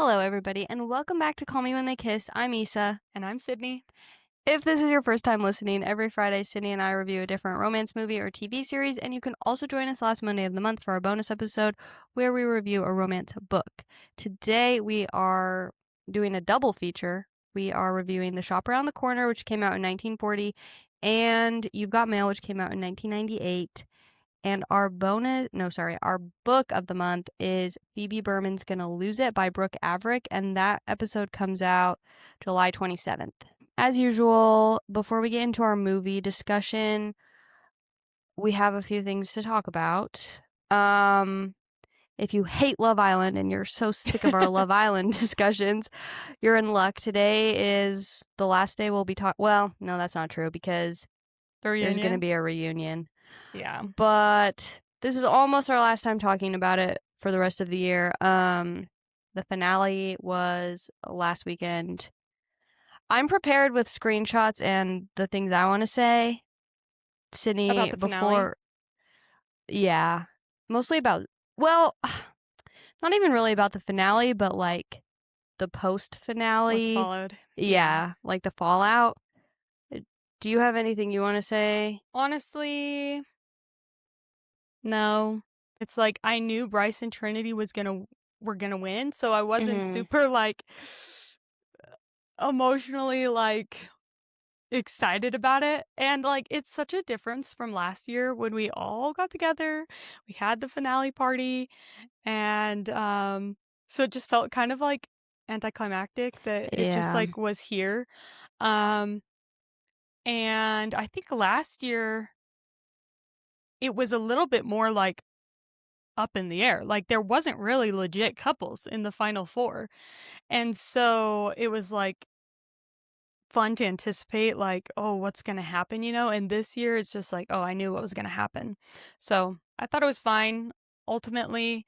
Hello, everybody, and welcome back to Call Me When They Kiss. I'm Isa. And I'm Sydney. If this is your first time listening, every Friday, Sydney and I review a different romance movie or TV series, and you can also join us last Monday of the month for our bonus episode where we review a romance book. Today, we are doing a double feature. We are reviewing The Shop Around the Corner, which came out in 1940, and You've Got Mail, which came out in 1998. And our book of the month is Phoebe Berman's Gonna Lose It by Brooke Averick, and that episode comes out July 27th. As usual, before we get into our movie discussion, we have a few things to talk about. If you hate Love Island and you're so sick of our Love Island discussions, you're in luck. Today is the last day we'll be talking. Well, no, that's not true because there's going to be a reunion. Yeah. But this is almost our last time talking about it for the rest of the year. The finale was last weekend. I'm prepared with screenshots and the things I want to say. Sydney, about the finale? Yeah. Mostly about, well, not even really about the finale, but like the post-finale. What's followed. Yeah, like the fallout. Do you have anything you want to say? Honestly, no. It's like I knew Bryce and Trinity were gonna win, so I wasn't super like emotionally like excited about it. And like it's such a difference from last year when we all got together. We had the finale party, and so it just felt kind of like anticlimactic that it just like was here. And I think last year it was a little bit more like up in the air. Like there wasn't really legit couples in the final four. And so it was like fun to anticipate like, oh, what's going to happen, you know? And this year it's just like, oh, I knew what was going to happen. So I thought it was fine. Ultimately,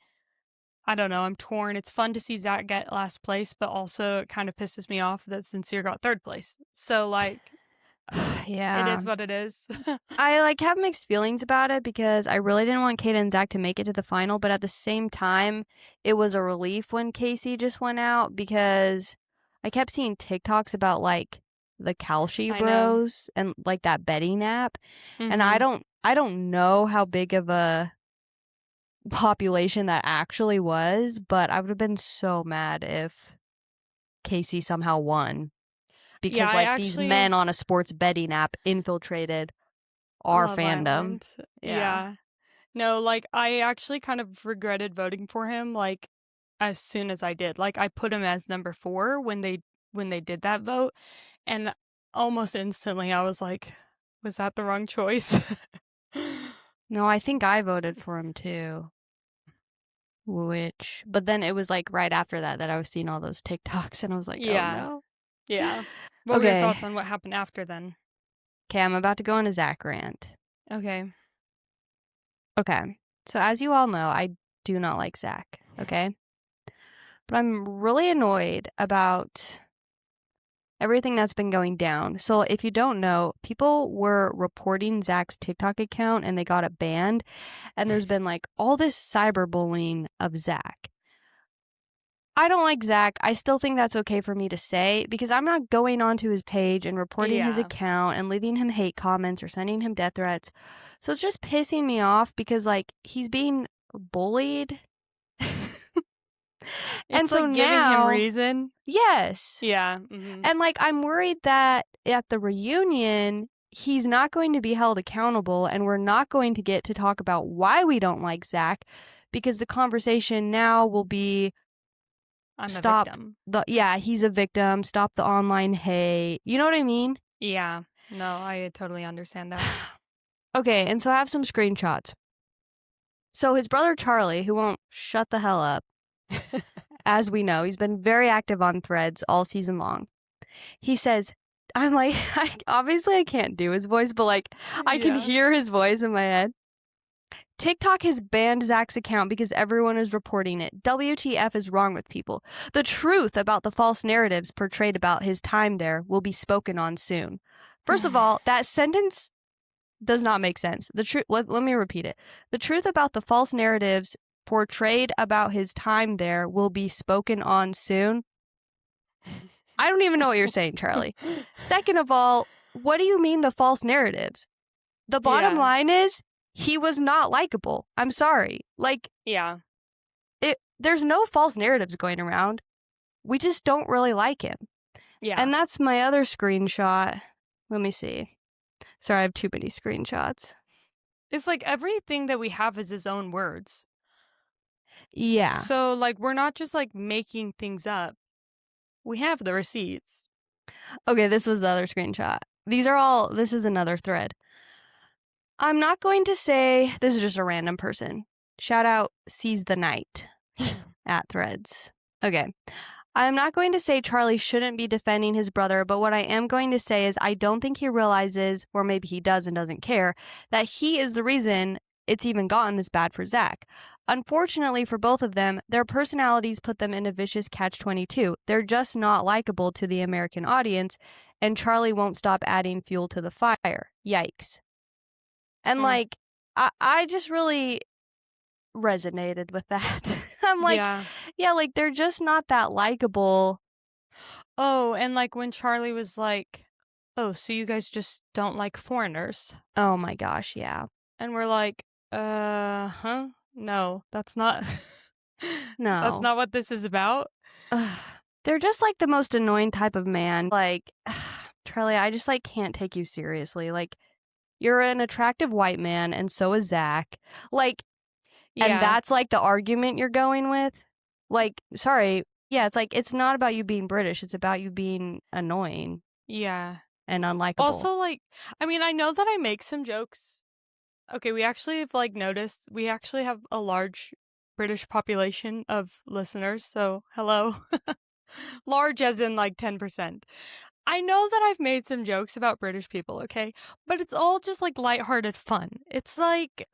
I don't know. I'm torn. It's fun to see Zach get last place, but also it kind of pisses me off that Sincere got third place. So like, yeah, it is what it is. I like have mixed feelings about it because I really didn't want Kate and Zach to make it to the final, but at the same time, it was a relief when Casey just went out because I kept seeing TikToks about like the Kalshi bros and like that betting app, and I don't know how big of a population that actually was, but I would have been so mad if Casey somehow won. Because these men on a sports betting app infiltrated our fandom. Yeah. No, like I actually kind of regretted voting for him like as soon as I did. Like I put him as number 4 when they did that vote, and almost instantly I was like, was that the wrong choice? No, I think I voted for him too. But then it was like right after that I was seeing all those TikToks and I was like, oh no. Yeah. What were your thoughts on what happened after then? Okay, I'm about to go on a Zach rant. Okay. So as you all know, I do not like Zach, okay? But I'm really annoyed about everything that's been going down. So if you don't know, people were reporting Zach's TikTok account and they got it banned. And there's been like all this cyberbullying of Zach. I don't like Zach. I still think that's okay for me to say because I'm not going onto his page and reporting his account and leaving him hate comments or sending him death threats. So it's just pissing me off because like he's being bullied. And so like giving him reason. Yes. Yeah. And like I'm worried that at the reunion he's not going to be held accountable and we're not going to get to talk about why we don't like Zach because the conversation now will be I'm a victim. He's a victim. Stop the online hate. You know what I mean? Yeah. No, I totally understand that. Okay, and so I have some screenshots. So his brother Charlie, who won't shut the hell up, as we know, he's been very active on Threads all season long. He says, I'm like, obviously I can't do his voice, but like I can hear his voice in my head. TikTok has banned Zach's account because everyone is reporting it. WTF is wrong with people. The truth about the false narratives portrayed about his time there will be spoken on soon. First of all, that sentence does not make sense. The truth. Let me repeat it. The truth about the false narratives portrayed about his time there will be spoken on soon. I don't even know what you're saying, Charlie. Second of all, what do you mean the false narratives? The bottom line is he was not likable. I'm sorry. Like, there's no false narratives going around. We just don't really like him. Yeah. And that's my other screenshot. Let me see. Sorry, I have too many screenshots. It's like everything that we have is his own words. Yeah. So, like, we're not just, like, making things up. We have the receipts. Okay, this was the other screenshot. This is another thread. I'm not going to say, this is just a random person. Shout out Seize the Night at Threads. Okay. I'm not going to say Charlie shouldn't be defending his brother, but what I am going to say is I don't think he realizes, or maybe he does and doesn't care, that he is the reason it's even gotten this bad for Zach. Unfortunately for both of them, their personalities put them in a vicious catch-22. They're just not likable to the American audience, and Charlie won't stop adding fuel to the fire. Yikes. And like, I just really resonated with that. I'm like, yeah, like they're just not that likable. Oh, and like when Charlie was like, oh, so you guys just don't like foreigners? Oh my gosh, yeah. And we're like, no, that's not No, that's not what this is about. They're just like the most annoying type of man. Like, Charlie, I just like can't take you seriously. Like, you're an attractive white man and so is Zach. Like, and that's like the argument you're going with. Like, sorry. Yeah, it's like, it's not about you being British. It's about you being annoying. Yeah. And unlikable. Also, like, I mean, I know that I make some jokes. Okay, we actually have, like, noticed we actually have a large British population of listeners, so hello. Large as in, like, 10%. I know that I've made some jokes about British people, okay? But it's all just, like, lighthearted fun. It's like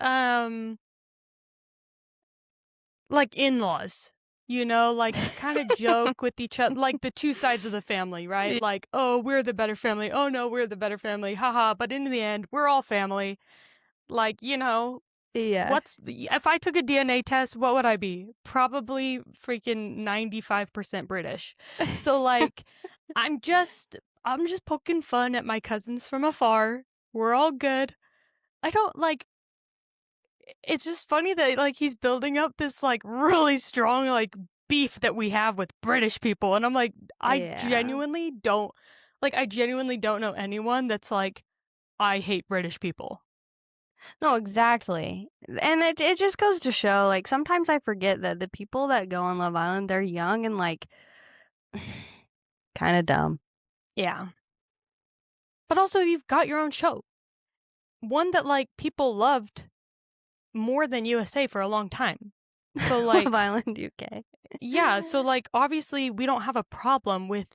in-laws. You know, like, you kind of joke with each other, like the two sides of the family, right? Like, oh, we're the better family. Oh, no, we're the better family. Haha. But in the end, we're all family. Like, you know, if I took a DNA test, what would I be? Probably freaking 95% British. So, like, I'm just poking fun at my cousins from afar. We're all good. I don't, like, it's just funny that, like, he's building up this, like, really strong, like, beef that we have with British people. And I'm like, I genuinely don't know anyone that's like, I hate British people. No, exactly. And it just goes to show, like, sometimes I forget that the people that go on Love Island, they're young and, like, kind of dumb. Yeah. But also, you've got your own show. One that, like, people loved more than USA for a long time. So, like... Love Island UK. Yeah, so, like, obviously, we don't have a problem with,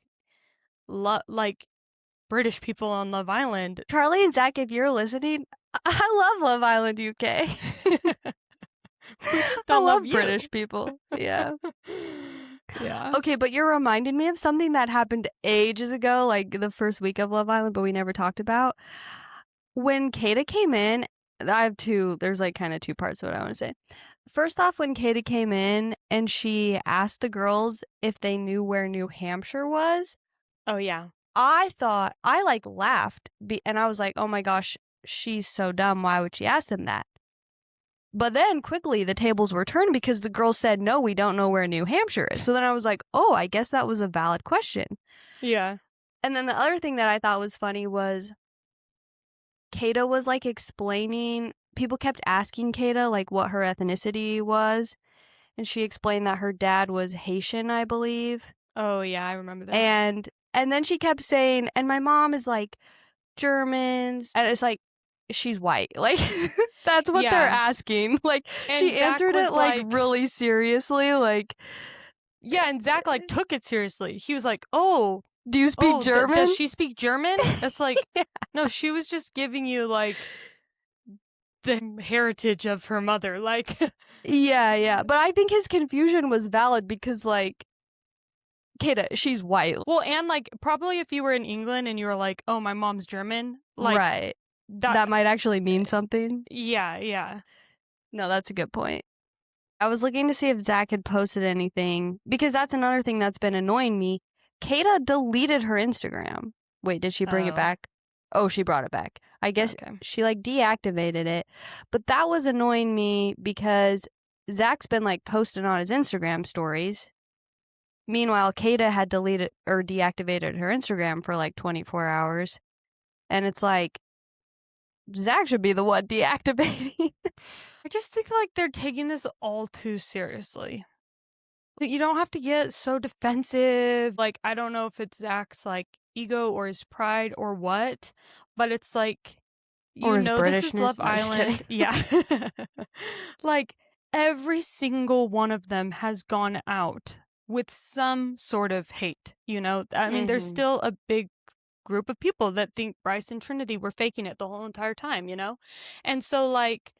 like, British people on Love Island. Charlie and Zach, if you're listening, I love Love Island UK. We just don't love you. British people. Yeah. Yeah. Okay, but you're reminding me of something that happened ages ago, like the first week of Love Island, but we never talked about. When Kata came in, there's like kind of two parts of what I want to say. First off, when Kata came in and she asked the girls if they knew where New Hampshire was. Oh, yeah. I thought, I like laughed and I was like, oh my gosh, she's so dumb. Why would she ask them that? But then quickly the tables were turned because the girls said, no, we don't know where New Hampshire is. So then I was like, oh, I guess that was a valid question. Yeah. And then the other thing that I thought was funny was Kata was like explaining, people kept asking Kata like what her ethnicity was. And she explained that her dad was Haitian, I believe. Oh, yeah, I remember that. And then she kept saying, and my mom is like German. And it's like, she's white. Like, that's what they're asking. Like, and she Zach answered it like really seriously. Like, yeah, and Zach like took it seriously. He was like, oh, do you speak German? Does she speak German? It's like, no, she was just giving you like the heritage of her mother. Like, yeah. But I think his confusion was valid because like, Kata, she's white. Well, and like probably if you were in England and you were like, oh, my mom's German, like, right, that might actually mean something. Yeah. No, that's a good point. I was looking to see if Zach had posted anything, because that's another thing that's been annoying me. Kata deleted her Instagram. Wait, did she bring it Oh. back? Oh, she brought it back. I guess Okay. she like deactivated it. But that was annoying me because Zach's been like posting on his Instagram stories. Meanwhile, Kata had deleted or deactivated her Instagram for like 24 hours. And it's like, Zach should be the one deactivating. I just think like they're taking this all too seriously. Like, you don't have to get so defensive. Like, I don't know if it's Zach's like ego or his pride or what, but it's like, Or you his know, this is Britishness. Love No, just kidding. Island. Yeah. Like, every single one of them has gone out with some sort of hate, you know? I mean, there's Mhm. still a big group of people that think Bryce and Trinity were faking it the whole entire time, you know? And so, like,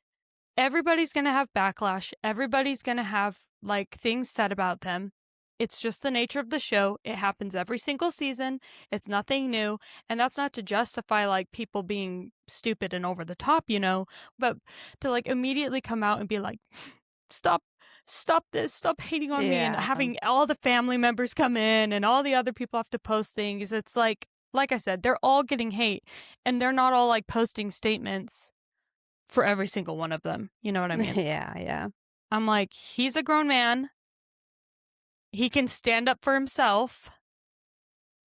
everybody's gonna have backlash. Everybody's gonna have, like, things said about them. It's just the nature of the show. It happens every single season. It's nothing new. And that's not to justify, like, people being stupid and over the top, you know? But to, like, immediately come out and be like, stop this, stop hating on me, and Yeah. having all the family members come in and all the other people have to post things. It's like I said, they're all getting hate, and they're not all, like, posting statements for every single one of them. You know what I mean? Yeah, yeah. I'm like, he's a grown man. He can stand up for himself,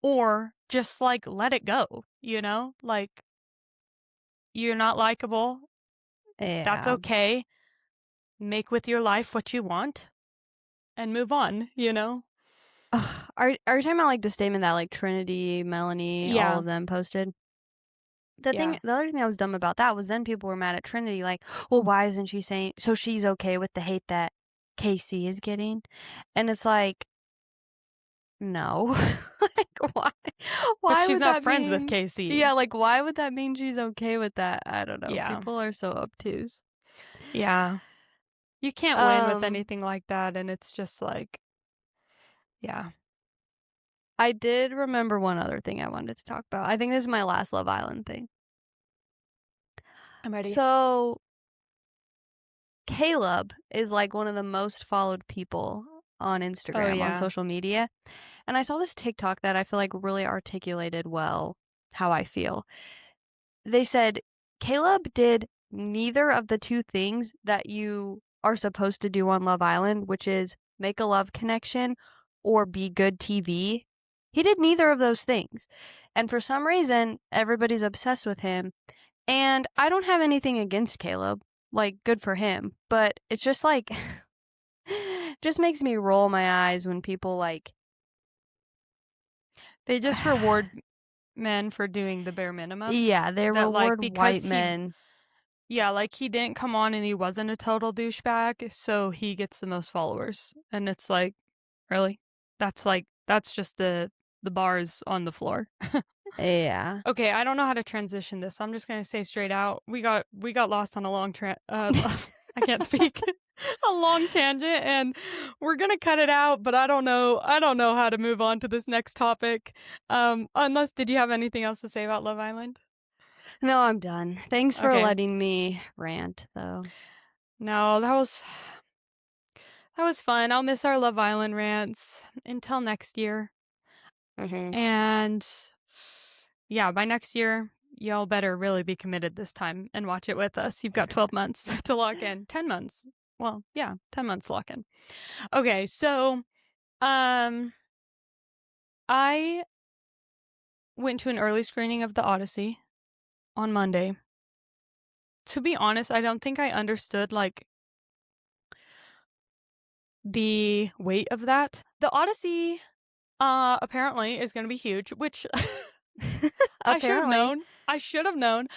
or just, like, let it go, you know? Like, you're not likable. That's Yeah. okay. Make with your life what you want and move on, you know? Ugh, are you talking about like the statement that like Trinity, Melanie, all Yeah. of them posted? Yeah. The other thing that was dumb about that was then people were mad at Trinity, like, well, why isn't she saying so she's okay with the hate that Casey is getting? And it's like, no. Like why But why she's would not that friends with mean? Casey. Yeah, like why would that mean she's okay with that? I don't know. Yeah. People are so obtuse. Yeah. You can't win with Um anything like that, and it's just like, yeah. I did remember one other thing I wanted to talk about. I think this is my last Love Island thing. I'm ready. So Caleb is like one of the most followed people on Oh, Instagram, on yeah. social media. And I saw this TikTok that I feel like really articulated well how I feel. They said Caleb did neither of the two things that you are supposed to do on Love Island, which is make a love connection or be good TV. He did neither of those things. And for some reason, everybody's obsessed with him. And I don't have anything against Caleb. Like, good for him. But it's just like, just makes me roll my eyes when people like. They just reward men for doing the bare minimum. Yeah, they That, like, reward white because men. yeah, like, he didn't come on and he wasn't a total douchebag, so he gets the most followers. And it's like, really? That's just the bars on the floor. Yeah. Okay, I don't know how to transition this, so I'm just gonna say straight out, we got lost on a long I can't speak. A long tangent, and we're gonna cut it out, but I don't know how to move on to this next topic. Unless, did you have anything else to say about Love Island? No, I'm done. Thanks for Okay. letting me rant, though. No, that was fun. I'll miss our Love Island rants until next year. Mm-hmm. And yeah, by next year, y'all better really be committed this time and watch it with us. You've got 12 months to lock in. 10 months. Well, yeah, 10 months to lock in. Okay, so I went to an early screening of the Odyssey on Monday. To be honest, I don't think I understood like the weight of that. The Odyssey apparently is going to be huge, which I should have Apparently. known. I should have known.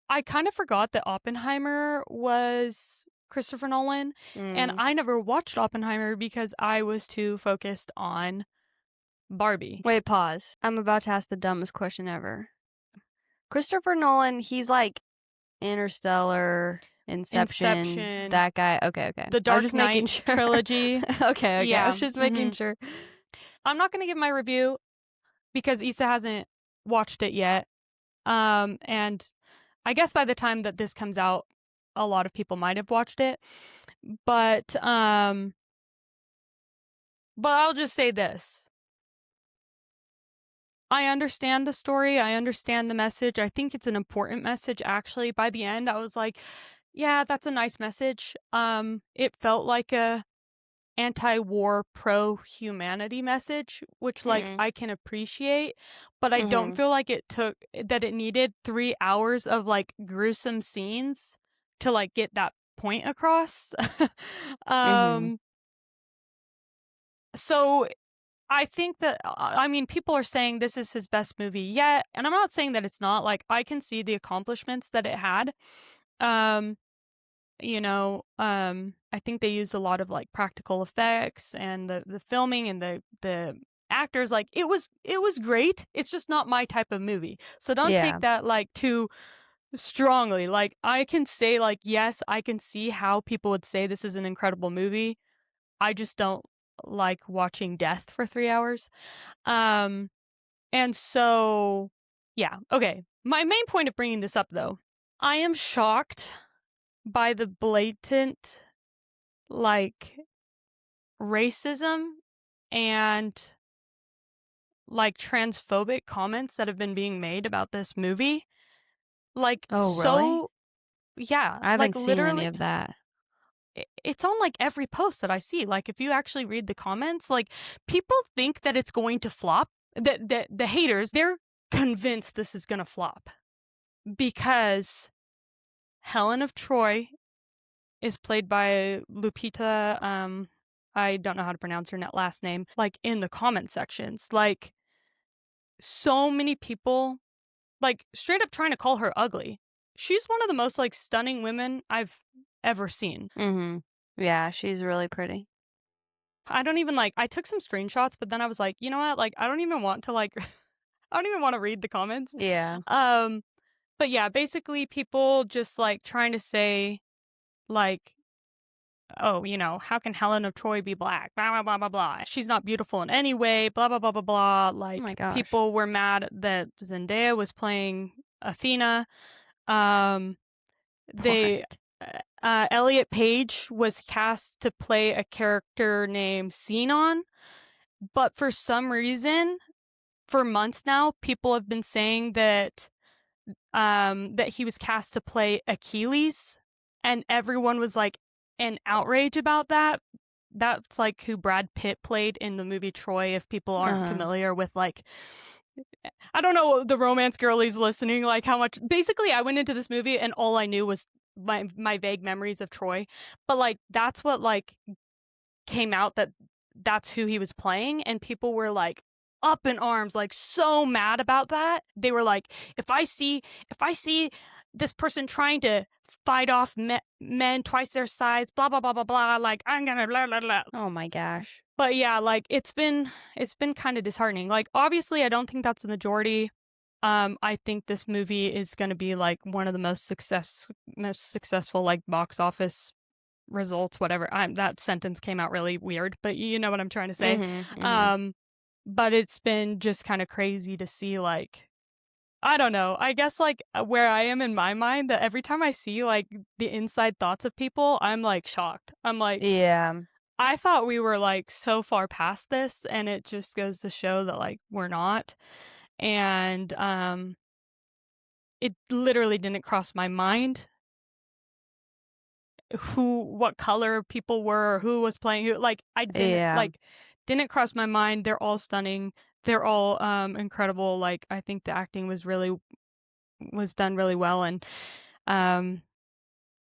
I kind of forgot that Oppenheimer was Christopher Nolan, and I never watched Oppenheimer because I was too focused on Barbie. Wait, pause. I'm about to ask the dumbest question ever. Christopher Nolan, he's like Interstellar, Inception, that guy. Okay. The I was Dark just making Knight sure. trilogy. Okay. I Yeah. was just making sure. I'm not going to give my review because Issa hasn't watched it yet. And I guess by the time that this comes out, a lot of people might have watched it. But I'll just say this. I understand the story. I understand the message. I think it's an important message, actually. By the end, I was like, yeah, that's a nice message. It felt like a anti-war, pro-humanity message, which, like, I can appreciate, but I don't feel like it needed 3 hours of, like, gruesome scenes to, like, get that point across. So I think that, I mean, people are saying this is his best movie yet, and I'm not saying that it's not. Like, I can see the accomplishments that it had. I think they used a lot of, like, practical effects, and the filming and the actors. Like, it was great. It's just not my type of movie. So don't take that, like, too strongly. Like, I can say, like, yes, I can see how people would say this is an incredible movie. I just don't like watching death for 3 hours. And so, yeah. Okay. My main point of bringing this up, though, I am shocked by the blatant, like, racism and, like, transphobic comments that have been being made about this movie. Like, Oh, really? so, yeah, I haven't like, seen any literally, of that. it's on, like, every post that I see. Like, if you actually read the comments, like, people think that it's going to flop. The haters, they're convinced this is gonna flop because Helen of Troy is played by Lupita, I don't know how to pronounce her last name, like, in the comment sections. Like, so many people, like, straight up trying to call her ugly. She's one of the most, like, stunning women I've ever seen. Yeah, she's really pretty. I don't even, like, I took some screenshots, but then I was like, you know what? Like, I don't even want to, like, I don't even want to read the comments. Yeah. But yeah, basically people just, like, trying to say, like, oh, how can Helen of Troy be black? Blah, blah, blah, blah, blah. She's not beautiful in any way, blah, blah, blah, blah, blah. Oh my Like, gosh. people were mad that Zendaya was playing Athena. Um, they, What? Elliot Page was cast to play a character named Xenon, but for some reason, for months now, people have been saying that he was cast to play Achilles, and everyone was, like, in outrage about that. That's, like, who Brad Pitt played in the movie Troy, if people aren't familiar with, like, I don't know, the romance girlies listening, like, how much. Basically, I went into this movie and all I knew was my vague memories of Troy, but, like, that's what, like, came out, that's who he was playing, and people were, like, up in arms, like, so mad about that. They were like, if I see this person trying to fight off men twice their size, blah blah blah blah blah, like, I'm gonna blah blah blah. Oh my gosh. But yeah, like, it's been kind of disheartening. Like, obviously, I don't think that's the majority. I think this movie is gonna be, like, one of the most successful, like, box office results, whatever. That sentence came out really weird, but you know what I'm trying to say. But it's been just kind of crazy to see, like, I don't know. I guess, like, where I am in my mind, that every time I see, like, the inside thoughts of people, I'm, like, shocked. I'm like, Yeah. I thought we were, like, so far past this, and it just goes to show that, like, we're not. And it literally didn't cross my mind what color people were, or who was playing who. Like, I didn't cross my mind. They're all stunning. They're all incredible. Like, I think the acting was done really well, and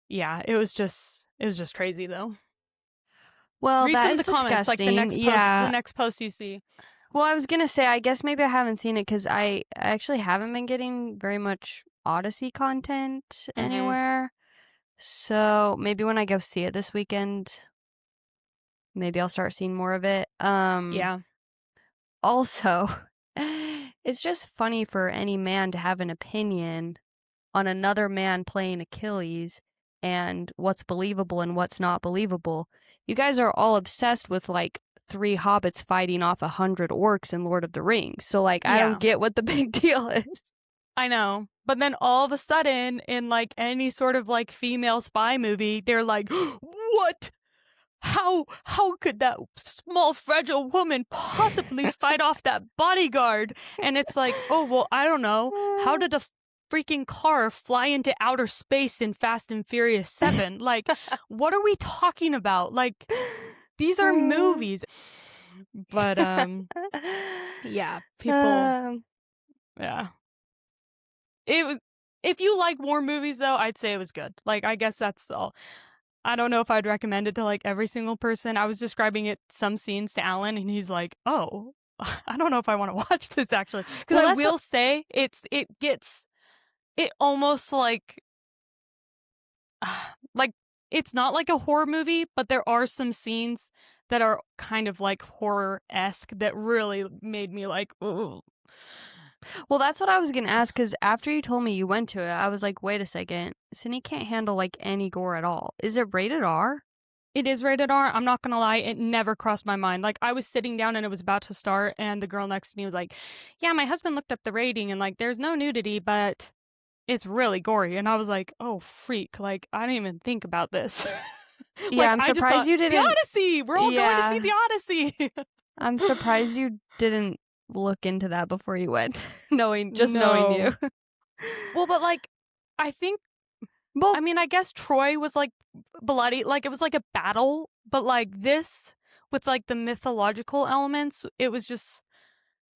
yeah, it was just crazy, though. Well, Read that some of is the comments, like, disgusting. the next post you see. Well, I was gonna say, I guess maybe I haven't seen it because I actually haven't been getting very much Odyssey content anywhere. So maybe when I go see it this weekend, maybe I'll start seeing more of it. Yeah. Also, it's just funny for any man to have an opinion on another man playing Achilles and what's believable and what's not believable. You guys are all obsessed with, like, 3 hobbits fighting off 100 orcs in Lord of the Rings. So, like, I don't get what the big deal is. I know. But then all of a sudden, in, like, any sort of, like, female spy movie, they're like, what? How could that small, fragile woman possibly fight off that bodyguard? And it's like, oh, well, I don't know. How did a freaking car fly into outer space in Fast and Furious 7? Like, what are we talking about? Like, these are movies. But, yeah, people, yeah. It was, if you like war movies, though, I'd say it was good. Like, I guess that's all. I don't know if I'd recommend it to, like, every single person. I was describing some scenes to Alan, and he's like, oh, I don't know if I want to watch this, actually. Because I will say, it almost, like, it's not like a horror movie, but there are some scenes that are kind of, like, horror-esque that really made me, like, ooh. Well, that's what I was going to ask, because after you told me you went to it, I was like, wait a second. Sydney can't handle, like, any gore at all. Is it rated R? It is rated R. I'm not going to lie. It never crossed my mind. Like, I was sitting down and it was about to start, and the girl next to me was like, yeah, my husband looked up the rating, and, like, there's no nudity, but it's really gory. And I was like, oh, freak. Like, I didn't even think about this. Yeah, I'm surprised you didn't. The Odyssey! We're all going to see the Odyssey! I'm surprised you didn't look into that before you went, knowing you. Well, but, like, I think, well, I mean, I guess Troy was, like, bloody. Like, it was like a battle, but, like, this, with, like, the mythological elements, it was just,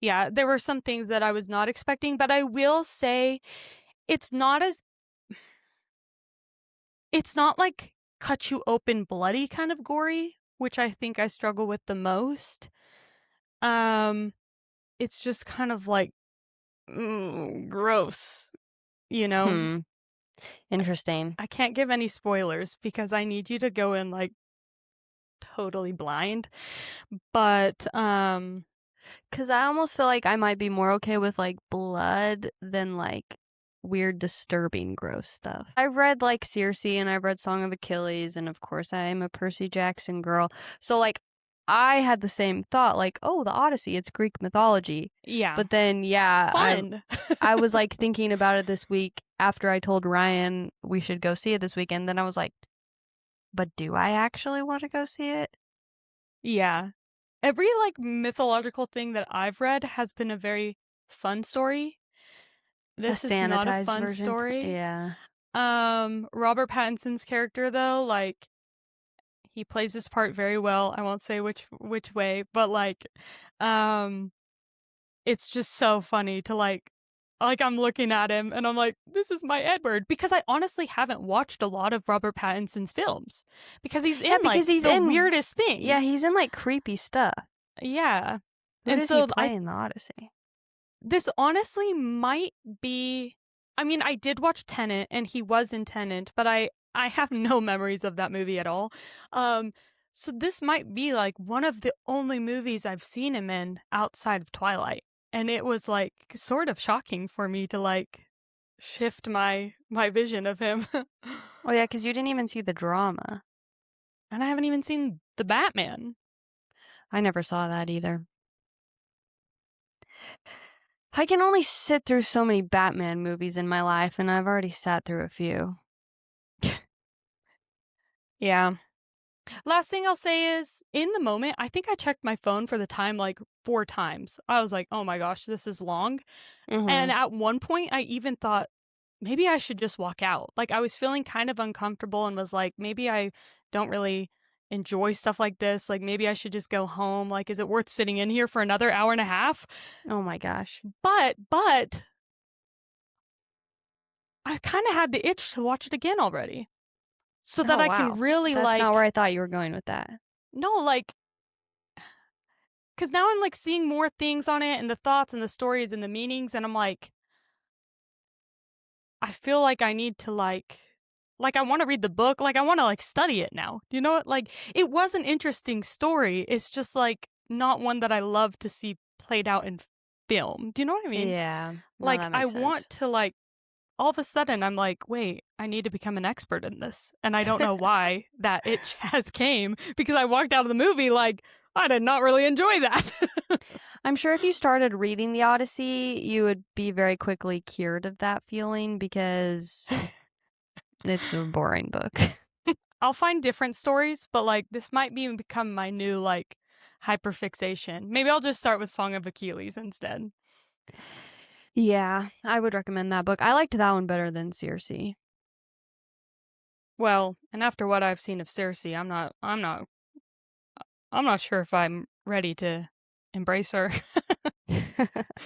yeah, there were some things that I was not expecting, but I will say it's not, like, cut you open bloody kind of gory, which I think I struggle with the most. It's just kind of, like, gross, you know? Interesting. I can't give any spoilers because I need you to go in, like, totally blind. But, because I almost feel like I might be more okay with, like, blood than, like, weird, disturbing, gross stuff. I've read, like, Circe, and I've read Song of Achilles, and of course I am a Percy Jackson girl. So, like, I had the same thought, like, oh, the Odyssey, it's Greek mythology. yeah. But then, yeah, Fun. I was, like, thinking about it this week after I told Ryan we should go see it this weekend. Then I was like, but do I actually want to go see it? Yeah. Every, like, mythological thing that I've read has been a very fun story. This is not a fun version. story. Yeah. Robert Pattinson's character, though, like, he plays his part very well. I won't say which way, but, like, it's just so funny to, like, I'm looking at him and I'm like, this is my Edward, because I honestly haven't watched a lot of Robert Pattinson's films because he's in the weirdest things. Yeah, he's in, like, creepy stuff. Yeah. And so he play in the Odyssey? This honestly might be, I mean, I did watch Tenet and he was in Tenet, but I have no memories of that movie at all. So this might be, like, one of the only movies I've seen him in outside of Twilight. And it was, like, sort of shocking for me to, like, shift my vision of him. Oh, yeah, because you didn't even see the drama. And I haven't even seen The Batman. I never saw that either. I can only sit through so many Batman movies in my life, and I've already sat through a few. Yeah. Last thing I'll say is, in the moment, I think I checked my phone for the time, like, 4 times. I was like, oh my gosh, this is long. And at one point, I even thought, maybe I should just walk out. Like, I was feeling kind of uncomfortable and was like, maybe I don't really enjoy stuff like this. Like, maybe I should just go home. Like, is it worth sitting in here for another hour and a half? Oh my gosh. But I kind of had the itch to watch it again already. So that I can really, That's not where I thought you were going with that. No, like, because now I'm, like, seeing more things on it and the thoughts and the stories and the meanings, and I'm like, I feel like I need to, like, I want to read the book. Like, I want to, like, study it now. You know what? Like, it was an interesting story. It's just, like, not one that I love to see played out in film. Do you know what I mean? Yeah. No, like, I want to, like, all of a sudden I'm like, wait, I need to become an expert in this. And I don't know why that itch has came, because I walked out of the movie like, I did not really enjoy that. I'm sure if you started reading the Odyssey, you would be very quickly cured of that feeling, because it's a boring book. I'll find different stories, but like this might become my new like hyperfixation. Maybe I'll just start with Song of Achilles instead. Yeah, I would recommend that book. I liked that one better than Circe. Well, and after what I've seen of Circe, I'm not sure if I'm ready to embrace her.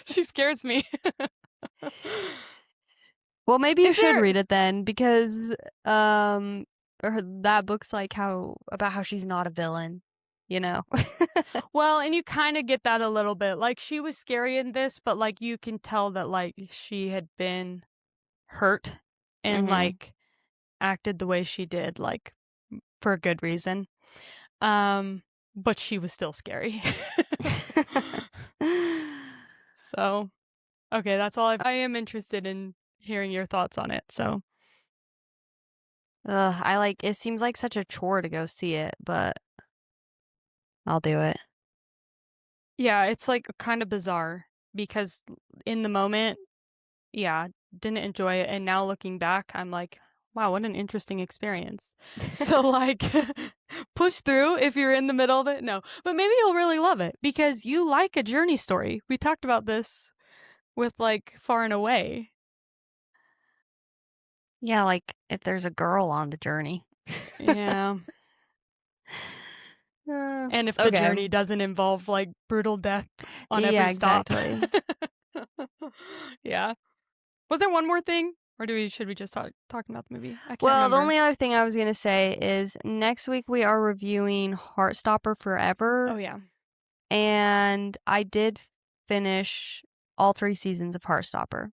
She scares me. Well, maybe you Is should there read it then, because that book's like about how she's not a villain, you know? Well, and you kind of get that a little bit. Like she was scary in this, but like you can tell that like she had been hurt and Mhm. like acted the way she did, like for a good reason. But she was still scary. So, okay, that's all I am interested in hearing your thoughts on it. So, Ugh, it seems like such a chore to go see it, but I'll do it. yeah, it's like kind of bizarre because in the moment, yeah, didn't enjoy it. And now looking back, I'm like, wow, what an interesting experience. So, like, push through if you're in the middle of it. No, but maybe you'll really love it because you like a journey story. We talked about this with like Far and Away. Yeah, like if there's a girl on the journey. Yeah. Uh, And if the okay. journey doesn't involve like brutal death on Yeah, every stop. exactly. Yeah. Was there one more thing? Or should we just talking about the movie? I can't Well, the remember. only other thing I was gonna say is next week we are reviewing Heartstopper Oh Forever, yeah. and I did finish all 3 seasons of Heartstopper.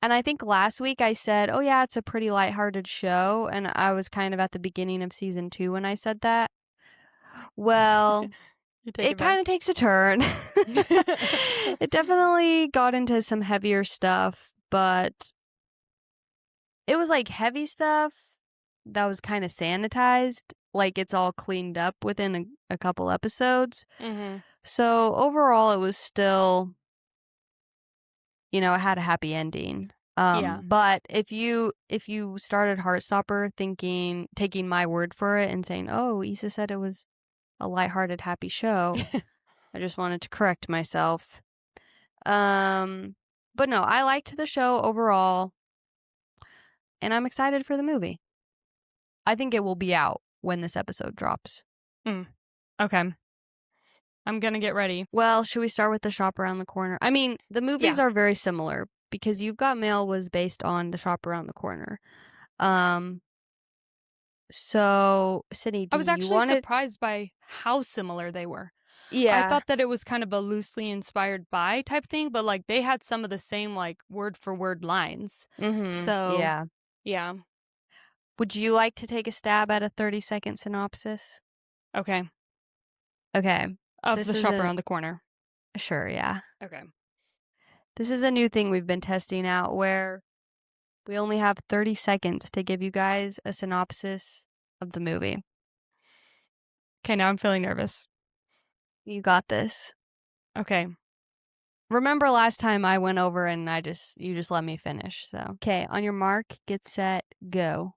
And I think last week I said, "Oh yeah, it's a pretty lighthearted show," and I was kind of at the beginning of season 2 when I said that. Well, You take it it kind back. of takes a turn. It definitely got into some heavier stuff, but it was like heavy stuff that was kind of sanitized. Like it's all cleaned up within a couple episodes. Mhm. So overall, it was still, it had a happy ending. Yeah. But if you started Heartstopper taking my word for it and saying, "Oh, Issa said it was a lighthearted, happy show," I just wanted to correct myself. But no, I liked the show overall, and I'm excited for the movie. I think it will be out when this episode drops. Okay. I'm gonna get ready. Well, should we start with The Shop Around the Corner? I mean, the movies Yeah. are very similar because You've Got Mail was based on The Shop Around the Corner. So, Sydney, I do was you actually want to? surprised by how similar they were. I Yeah. thought that it was kind of a loosely inspired by type thing, but like they had some of the same like word for word lines. Mm-hmm. So, Yeah. yeah. Would you like to take a stab at a 30-second synopsis? Okay. Okay. Of This the is shop a around the corner. Sure, yeah. Okay. This is a new thing we've been testing out where we only have 30 seconds to give you guys a synopsis of the movie. Okay, now I'm feeling nervous. You got this. Okay. Remember last time I went over and you just let me finish. So, okay, on your mark, get set, go.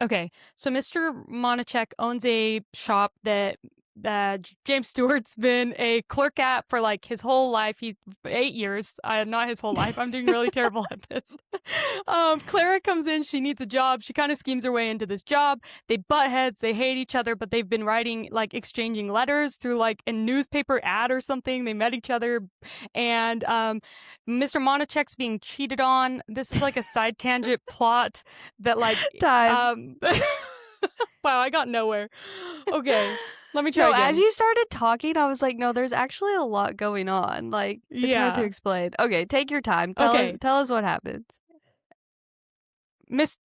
Okay. So Mr. Monachek owns a shop that James Stewart's been a clerk at for like his whole life. He's 8 years. Not his whole life. I'm doing really terrible at this. Clara comes in. She needs a job. She kind of schemes her way into this job. They butt heads. They hate each other, but they've been writing like exchanging letters through like a newspaper ad or something. They met each other, and Mr. Monachek's being cheated on. This is like a side tangent plot that like Time. wow, I got nowhere. Okay, let me try No, again. as you started talking, I was like, no, there's actually a lot going on. Like, it's hard to Yeah. explain. Okay, take your time. Okay. Tell us what happens. Mr.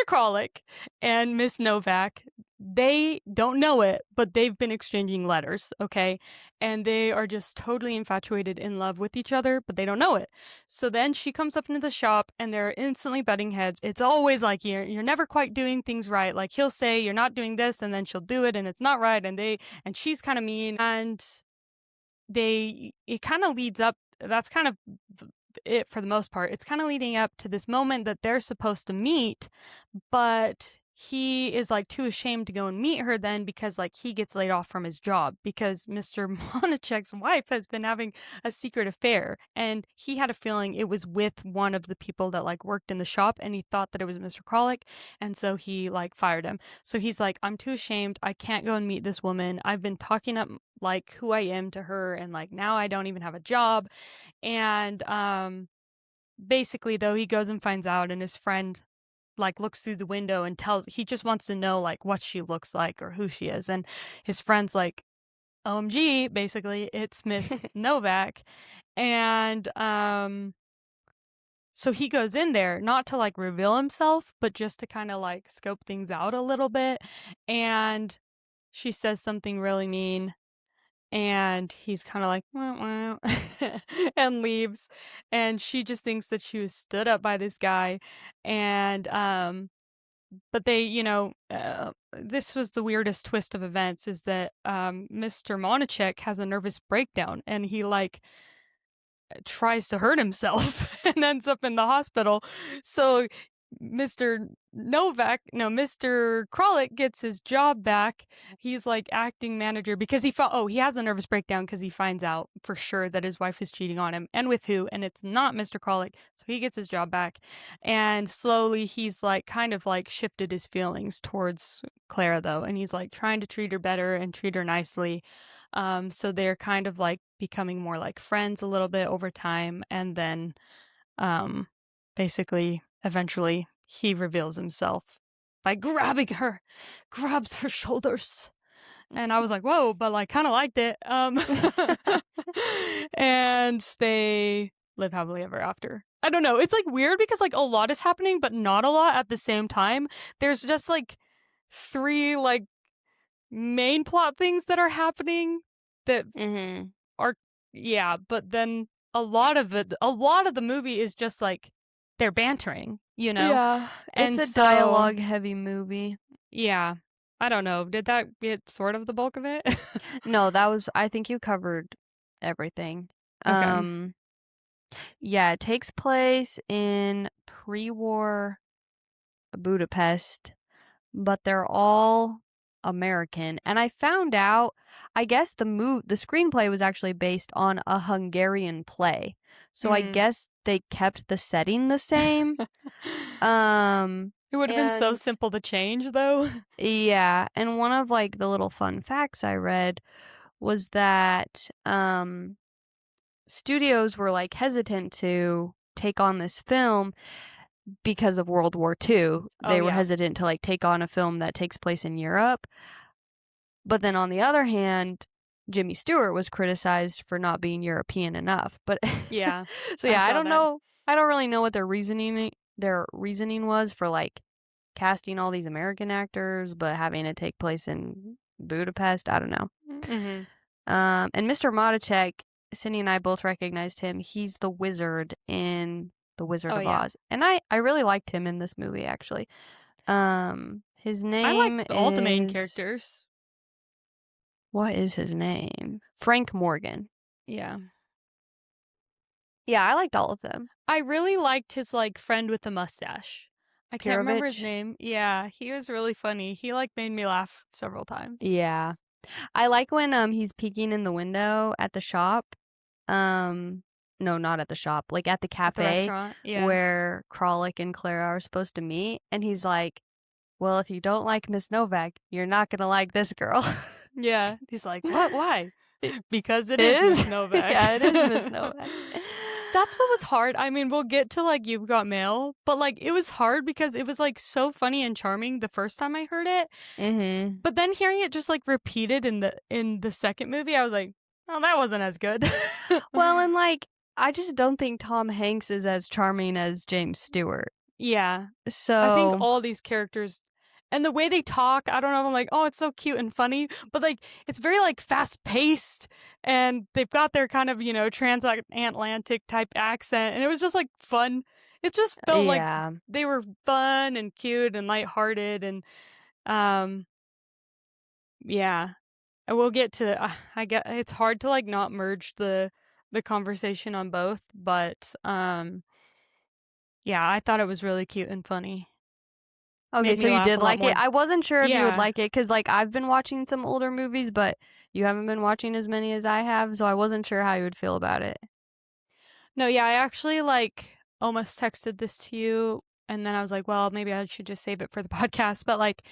Kralik and Miss Novak, they don't know it, but they've been exchanging letters, okay? And they are just totally infatuated in love with each other, but they don't know it. So then she comes up into the shop and they're instantly butting heads. It's always like you're never quite doing things right. Like he'll say you're not doing this and then she'll do it and it's not right and she's kind of mean and it kind of leads up. That's kind of it for the most part. It's kind of leading up to this moment that they're supposed to meet, but he is like too ashamed to go and meet her then because like he gets laid off from his job because Mr. Monachek's wife has been having a secret affair, and he had a feeling it was with one of the people that like worked in the shop, and he thought that it was Mr. Kralik, and so he like fired him. So he's like, I'm too ashamed, I can't go and meet this woman, I've been talking up like who I am to her, and like now I don't even have a job. And basically though, he goes and finds out, and his friend like looks through the window and he just wants to know like what she looks like or who she is, and his friend's like, OMG, basically it's Miss Novak. And so he goes in there not to like reveal himself, but just to kind of like scope things out a little bit, and she says something really mean, and he's kind of like wah, wah, and leaves, and she just thinks that she was stood up by this guy. And but they, this was the weirdest twist of events, is that Mr. Monachek has a nervous breakdown, and he like tries to hurt himself and ends up in the hospital. So Mr. Mr. Kralik gets his job back. He's like acting manager because he has a nervous breakdown because he finds out for sure that his wife is cheating on him, and with who, and it's not Mr. Kralik. So he gets his job back, and slowly he's like kind of like shifted his feelings towards Clara though, and he's like trying to treat her better and treat her nicely. So they're kind of like becoming more like friends a little bit over time, and then basically eventually he reveals himself by grabs her shoulders. And I was like, whoa, but like kind of liked it. And they live happily ever after. I don't know. It's like weird because like a lot is happening, but not a lot at the same time. There's just like 3 like main plot things that are happening that are, yeah, but then a lot of the movie is just like they're bantering, Yeah, and it's a dialogue heavy movie. Yeah, I don't know, did that get sort of the bulk of it? No, I think you covered everything. Okay. Yeah, it takes place in pre-war Budapest, but they're all American. And I found out, I guess the screenplay was actually based on a Hungarian play. So I guess they kept the setting the same. It would have been so simple to change though. Yeah, and one of like the little fun facts I read was that studios were like hesitant to take on this film because of World War II. They were hesitant to like take on a film that takes place in Europe. But then on the other hand, Jimmy Stewart was criticized for not being European enough. But Yeah. So yeah, I don't know. I don't really know what their reasoning was for like casting all these American actors but having it take place in Budapest. I don't know. And Mr. Monachek, Cindy and I both recognized him. He's the wizard in The Wizard of Oz. And I really liked him in this movie, actually. His name I like all the main characters. What is his name? Frank Morgan. Yeah. Yeah, I liked all of them. I really liked his like friend with the mustache. I can't remember his name. Yeah, he was really funny. He like made me laugh several times. Yeah. I like when he's peeking in the window at the shop. No, not at the shop, like at the cafe, the restaurant, yeah, where Kralik and Clara are supposed to meet, and he's like, well, if you don't like Miss Novak, you're not gonna like this girl. Yeah, he's like, what? Why? Because it is Miss Novak. Yeah, it is Miss Novak. That's what was hard. I mean, we'll get to like You've Got Mail, but like it was hard because it was like so funny and charming the first time I heard it. But then hearing it just like repeated in the second movie, I was like, oh, that wasn't as good. Well, and like I just don't think Tom Hanks is as charming as James Stewart. Yeah. So I think all these characters and the way they talk, I don't know, I'm like, oh, it's so cute and funny, but like it's very like fast paced, and they've got their kind of, transatlantic type accent, and it was just like fun. It just felt like they were fun and cute and lighthearted, and yeah. And we'll get to I get it's hard to like not merge the conversation on both, but yeah, I thought it was really cute and funny. Okay, made so me you laugh did a lot like more. it? I wasn't sure if you would Yeah. like it, 'cause, like, I've been watching some older movies, but you haven't been watching as many as I have, so I wasn't sure how you would feel about it. No, yeah, I actually, like, almost texted this to you, and then I was like, "Well, maybe I should just save it for the podcast," but, like,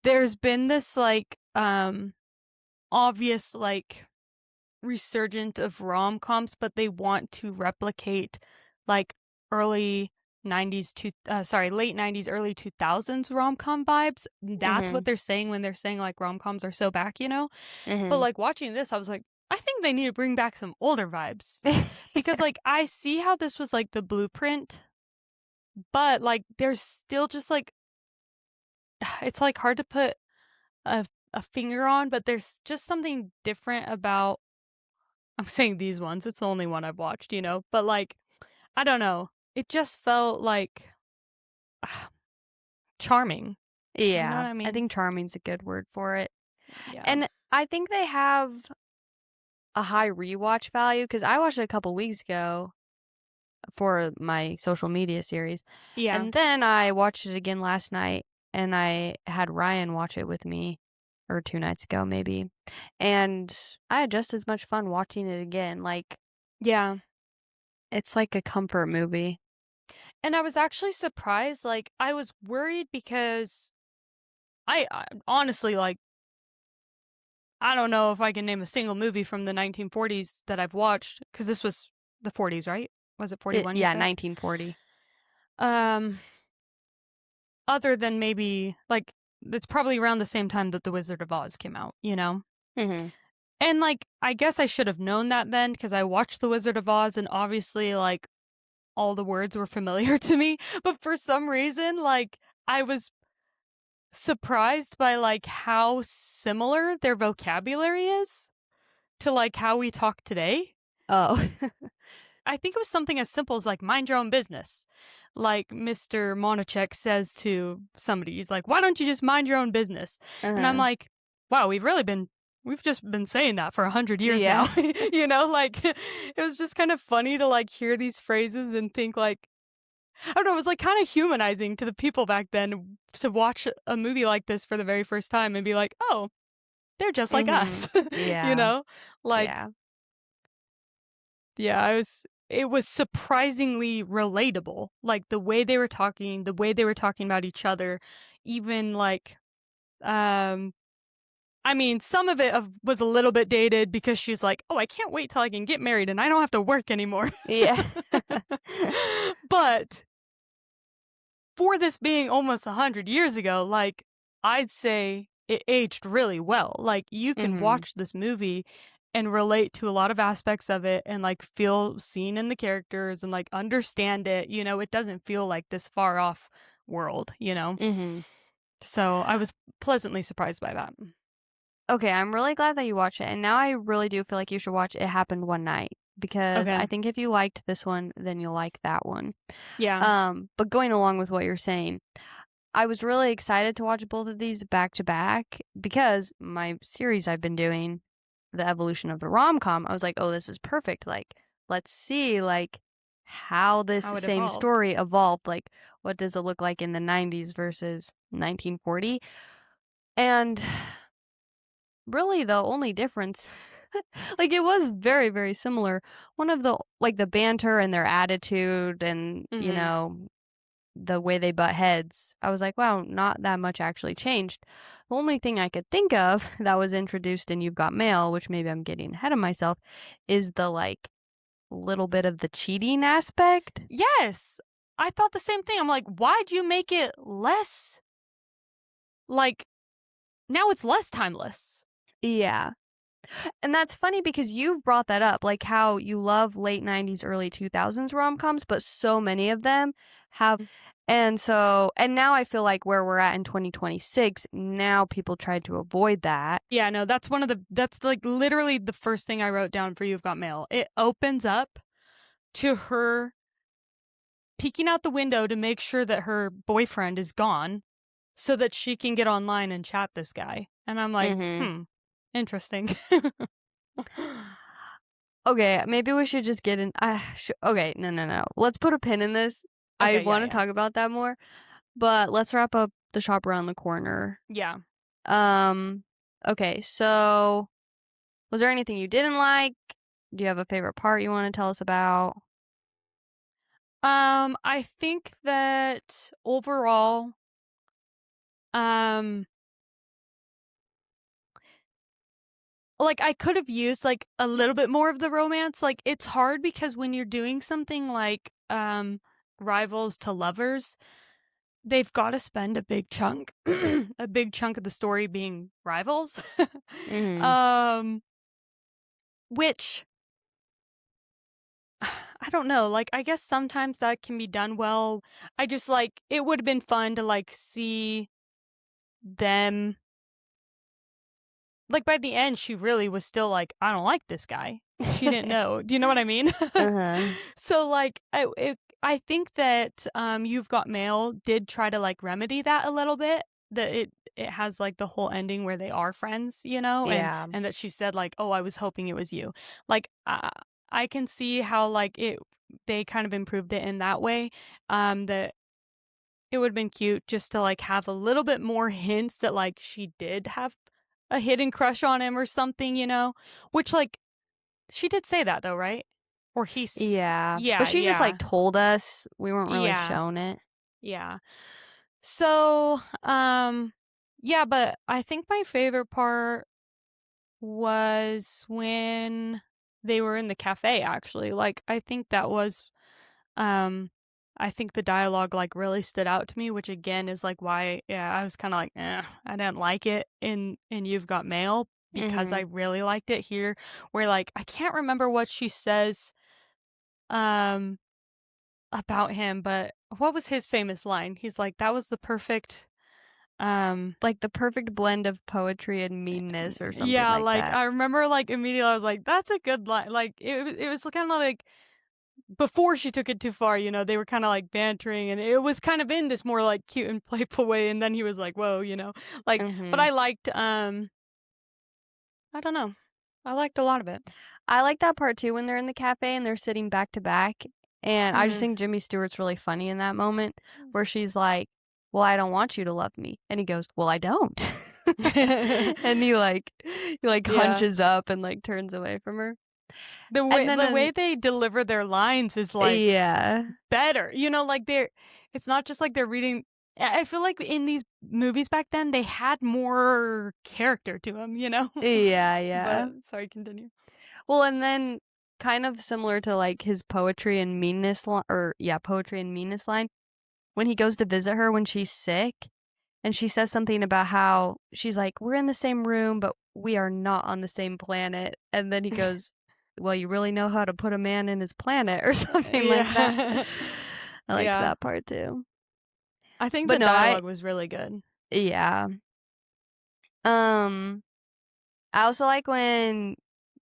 there's been this, like, obvious, like, resurgent of rom-coms, but they want to replicate, like, early 90s to late 90s, early 2000s rom-com vibes. That's what Mhm. they're saying when they're saying, like, rom-coms are so back, you know? But, Mhm. like, watching this, I was like, "I think they need to bring back some older vibes." Because, like, I see how this was, like, the blueprint, but, like, there's still just, like it's, like, hard to put a finger on, but there's just something different about I'm saying these ones, it's the only one I've watched, you know? But, like, I don't know. It just felt, like, charming. You know Yeah, what I I mean? think charming's a good word for it. Yeah. And I think they have a high rewatch value, because I watched it a couple weeks ago for my social media series, Yeah. and then I watched it again last night, and I had Ryan watch it with me, or 2 nights ago maybe, and I had just as much fun watching it again, like, Yeah. it's like a comfort movie. And I was actually surprised, like, I was worried because I honestly, like, I don't know if I can name a single movie from the 1940s that I've watched because this was the 40s, right? Was it 41 you Yeah, said? 1940. Um, other than maybe, like, it's probably around the same time that The Wizard of Oz came out, you know? Mhm. And, like, I guess I should have known that then because I watched The Wizard of Oz and obviously, like, all the words were familiar to me, but for some reason, like, I was surprised by, like, how similar their vocabulary is to, like, how we talk today. Oh. I think it was something as simple as, like, "Mind your own business." Like, Mr. Monachek says to somebody, he's like, "Why don't you just mind your own business?" And I'm Uh-huh. like, "Wow, we've just been saying that for 100 years Yeah. now." You know, like, it was just kind of funny to, like, hear these phrases and think, like I don't know, it was, like, kinda humanizing to the people back then to watch a movie like this for the very first time and be like, "Oh, they're just like us." Mhm. You Yeah. know? Like, Yeah. yeah, it was surprisingly relatable, like, the way they were talking about each other, even, like, um I mean, some of it was a little bit dated because she's like, "Oh, I can't wait till I can get married and I don't have to work anymore." Yeah. But for this being almost 100 years ago, like, I'd say it aged really well. Like, you can Mhm. watch this movie and relate to a lot of aspects of it and, like, feel seen in the characters and, like, understand it, you know? It doesn't feel like this far off world, you know? Mhm. So, I was pleasantly surprised by that. Okay, I'm really glad that you watched it, and now I really do feel like you should watch It Happened One Night, because I Okay. think if you liked this one, then you'll like that one. Yeah. But going along with what you're saying, I was really excited to watch both of these back to back, because my series I've been doing, the evolution of the rom-com, I was like, "Oh, this is perfect. Like, let's see, like, how this How it same evolved. story evolved. Like, what does it look like in the 90s versus 1940?" And really the only difference, like, it was very, very similar. One of the like, the banter and their attitude and, Mhm. the way they butt heads, I was like, "Wow, not that much actually changed." The only thing I could think of that was introduced in You've Got Mail, which maybe I'm getting ahead of myself, is the, like, little bit of the cheating aspect. Yes! I thought the same thing. I'm like, "Why'd you make it less" like, now it's less timeless. Yeah. And that's funny because you've brought that up, like how you love late 90s, early 2000s rom-coms, but so many of them have, and now I feel like where we're at in 2026, now people try to avoid that. Yeah, no, that's, like, literally the first thing I wrote down for You've Got Mail. It opens up to her peeking out the window to make sure that her boyfriend is gone so that she can get online and chat this guy, and I'm like, Mhm. "Hmm, interesting." Okay, maybe we should just get in okay, no, no, no. Let's put a pin in this. I Okay, yeah, wanna yeah. talk about that more, but let's wrap up the shop around the corner. Yeah. Okay, so was there anything you didn't like? Do you have a favorite part you wanna tell us about? I think that overall, um, like, I could have used, like, a little bit more of the romance. Like, it's hard because when you're doing something like, Rivals to Lovers, they've gotta spend a big chunk a big chunk of the story being rivals. Mhm. Um, which I don't know, like, I guess sometimes that can be done well. I just, like, it would've been fun to, like, see them like, by the end, she really was still like, "I don't like this guy." She didn't know. Do you know what I mean? Uh-huh. So, like, I think that, You've Got Mail did try to, like, remedy that a little bit, that it has, like, the whole ending where they are friends, you know, Yeah. and that she said, like, "Oh, I was hoping it was you." Like, I can see how, like, they kind of improved it in that way, that it would've been cute just to, like, have a little bit more hints that, like, she did have a hidden crush on him or something, you know? Which, like, she did say that though, right? Or Yeah, but yeah, she just, like, yeah, told us, we weren't really yeah, shown it. yeah. So, yeah, but I think my favorite part was when they were in the cafe, actually. Like, I think that was Um, I think the dialogue, like, really stood out to me, which again is, like, why yeah, I was kinda like, "Eh," I didn't like it in You've Got Mail because I Mhm. really liked it here, where, like, I can't remember what she says, um, about him, but what was his famous line? He's like, "That was the perfect," um Like, the perfect blend of poetry and meanness or something yeah, like like, that. I remember, like, immediately I was like, "That's a good line." Like, it was kinda like before she took it too far, you know, they were kinda, like, bantering, and it was kind of in this more, like, cute and playful way, and then he was like, "Whoa," you know? Like, but Mhm. I liked, I don't know. I liked a lot of it. I like that part too when they're in the cafe and they're sitting back to back, and I just Mhm. think Jimmy Stewart's really funny in that moment where she's like, "Well, I don't want you to love me," and he goes, "Well, I don't." And he Yeah. hunches up and, like, turns away from her. The And way then the way an they deliver their lines is, like, Yeah. better, you know, like, it's not just like they're reading I feel like in these movies back then, they had more character to them, you know? Yeah, yeah. But sorry, continue. Well, and then kind of similar to, like, his poetry and meanness li or yeah, poetry and meanness line, when he goes to visit her when she's sick, and she says something about how she's like, "We're in the same room, but we are not on the same planet," and then he goes, "Well, you really know how to put a man in his planet," or something like that. Yeah. I liked Yeah. that part too. I think But the no, I dialogue was really good. yeah. Um, I also like when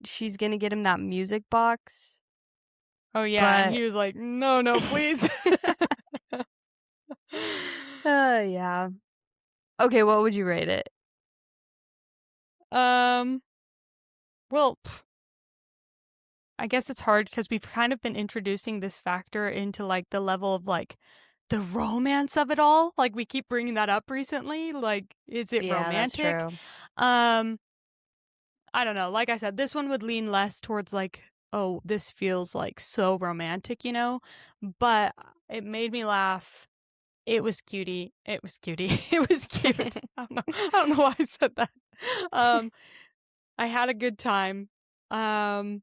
she's gonna get him that music box, Oh, yeah, and but he was like, "No, no, please." Yeah. Okay, what would you rate it? Um, well, I guess it's hard because 'cause we've kind of been introducing this factor into, like, the level of, like, the romance of it all, like, we keep bringing that up recently, like, is it Yeah, that's romantic? true. Um, I don't know, like I said, this one would lean less towards, like, "Oh, this feels, like, so romantic," you know? But it made me laugh. It was cutie. It was cutie. It was cute. I don't know why I said that. Um, I had a good time. Um,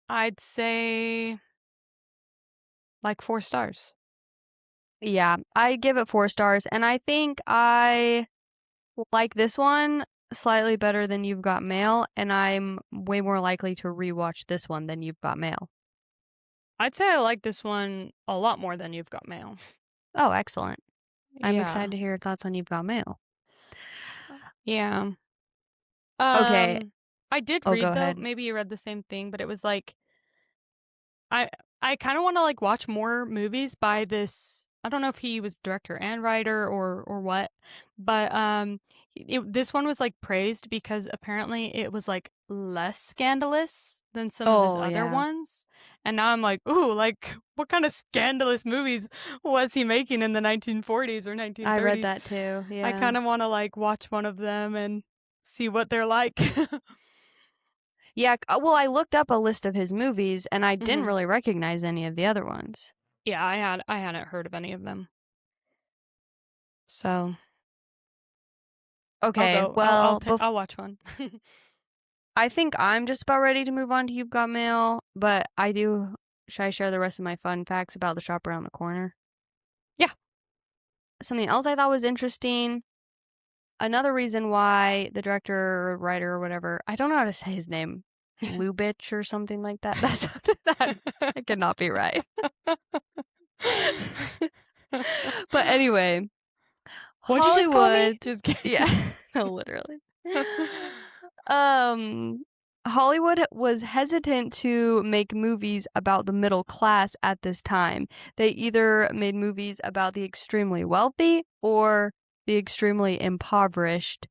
I'd say, like, 4 stars. Yeah, I give it 4 stars, and I think I like this one slightly better than You've Got Mail, and I'm way more likely to rewatch this one than You've Got Mail. I'd say I like this one a lot more than You've Got Mail. Oh, excellent. I'm excited Yeah. to hear your thoughts on You've Got Mail. Yeah. Okay. Um, I did Oh, go read though, ahead. maybe you read the same thing, but it was like I I kinda wanna, like, watch more movies by this I don't know if he was director and writer or what, but, this one was, like, praised because apparently it was, like, less scandalous than some of his Oh, other yeah. ones, And now I'm like, ooh, like, what kind of scandalous movies was he making in the 1940s or 1930s? I read that too, yeah. I kind of want to, like, watch one of them and see what they're like. Yeah, well, I looked up a list of his movies, and I didn't Mhm. really recognize any of the other ones. Yeah, I hadn't heard of any of them. So I'll Okay, go. well, I'll watch one. I think I'm just about ready to move on to You've Got Mail, but should I share the rest of my fun facts about the shop around the corner? Yeah. Something else I thought was interesting, another reason why the director or writer or whatever, I don't know how to say his name, Lubitsch or something like that. That's that cannot be right. But anyway, What'd you just call me? Hollywood, Just kidding. yeah, no, literally. Hollywood was hesitant to make movies about the middle class at this time. They either made movies about the extremely wealthy or the extremely impoverished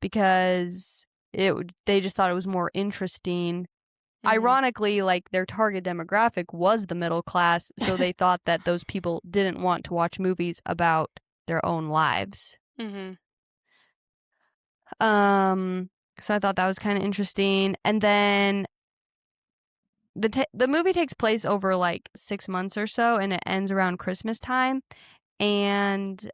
because they just thought it was more interesting. Ironically, like, their target demographic was the middle class, so they thought that those people didn't want to watch movies about their own lives. So I thought that was kind of interesting. And then the movie takes place over like 6 months or so, and it ends around Christmas time. And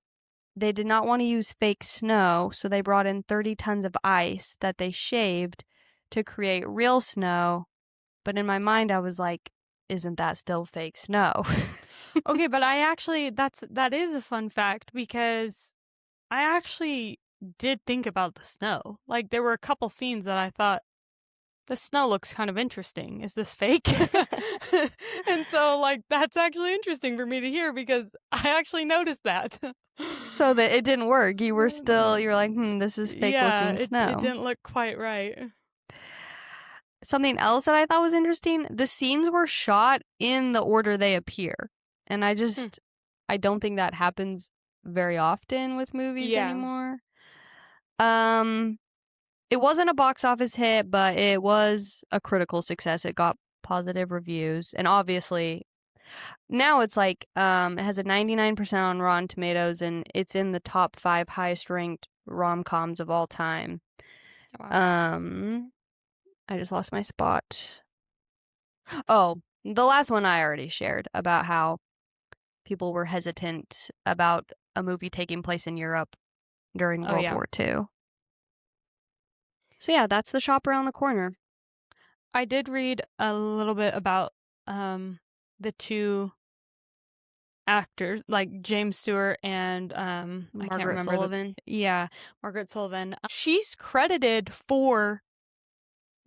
they did not want to use fake snow, so they brought in 30 tons of ice that they shaved to create real snow. But in my mind, I was like, isn't that still fake snow? Okay, but that is a fun fact because I actually did think about the snow. Like, there were a couple scenes that I thought, the snow looks kind of interesting. Is this fake? And so, like, that's actually interesting for me to hear because I actually noticed that. So that it didn't work. You were like, this is fake looking snow. It didn't look quite right. Something else that I thought was interesting, the scenes were shot in the order they appear. And I don't think that happens very often with movies anymore. It wasn't a box office hit, but it was a critical success. It got positive reviews. And obviously, now it's like, it has a 99% on Rotten Tomatoes, and it's in the top 5 highest ranked rom-coms of all time. Wow. I just lost my spot. Oh, the last one I already shared about how people were hesitant about a movie taking place in Europe during World War II. So yeah, that's the shop around the corner. I did read a little bit about the two actors, like James Stewart and Margaret Sullivan. Margaret Sullivan. She's credited for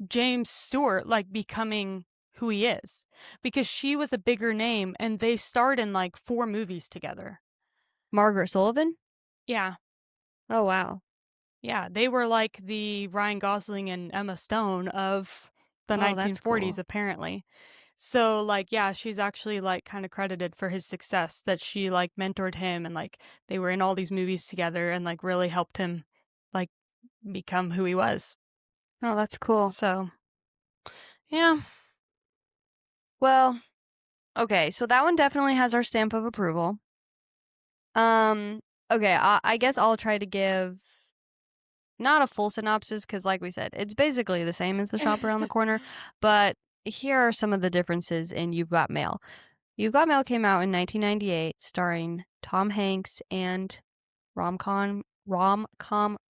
James Stewart like becoming who he is because she was a bigger name and they starred in like 4 movies together. Margaret Sullivan? Yeah. Oh wow. Yeah, they were like the Ryan Gosling and Emma Stone of the 1940s, cool. apparently. So, like, yeah, she's actually, like, kind of credited for his success, that she, like, mentored him and, like, they were in all these movies together and, like, really helped him, like, become who he was. Oh, that's cool. So, yeah. Well, okay, so that one definitely has our stamp of approval. Okay, I guess I'll try to give not a full synopsis because, like we said, it's basically the same as the shop around the corner, but here are some of the differences in You've Got Mail. You've Got Mail came out in 1998, starring Tom Hanks and rom-com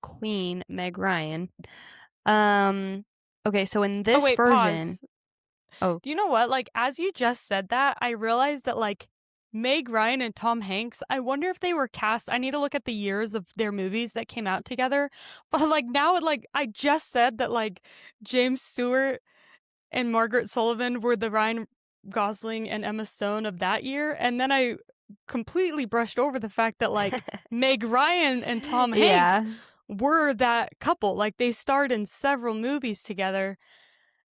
queen Meg Ryan. Okay, so in this version... Pause. Do you know what? Like, as you just said that, I realized that, like, Meg Ryan and Tom Hanks, I wonder if they were cast. I need to look at the years of their movies that came out together. But, like, now, like, I just said that, like, James Stewart and Margaret Sullivan were the Ryan Gosling and Emma Stone of that year. And then I completely brushed over the fact that, like, Meg Ryan and Tom Hanks were that couple. Like, they starred in several movies together.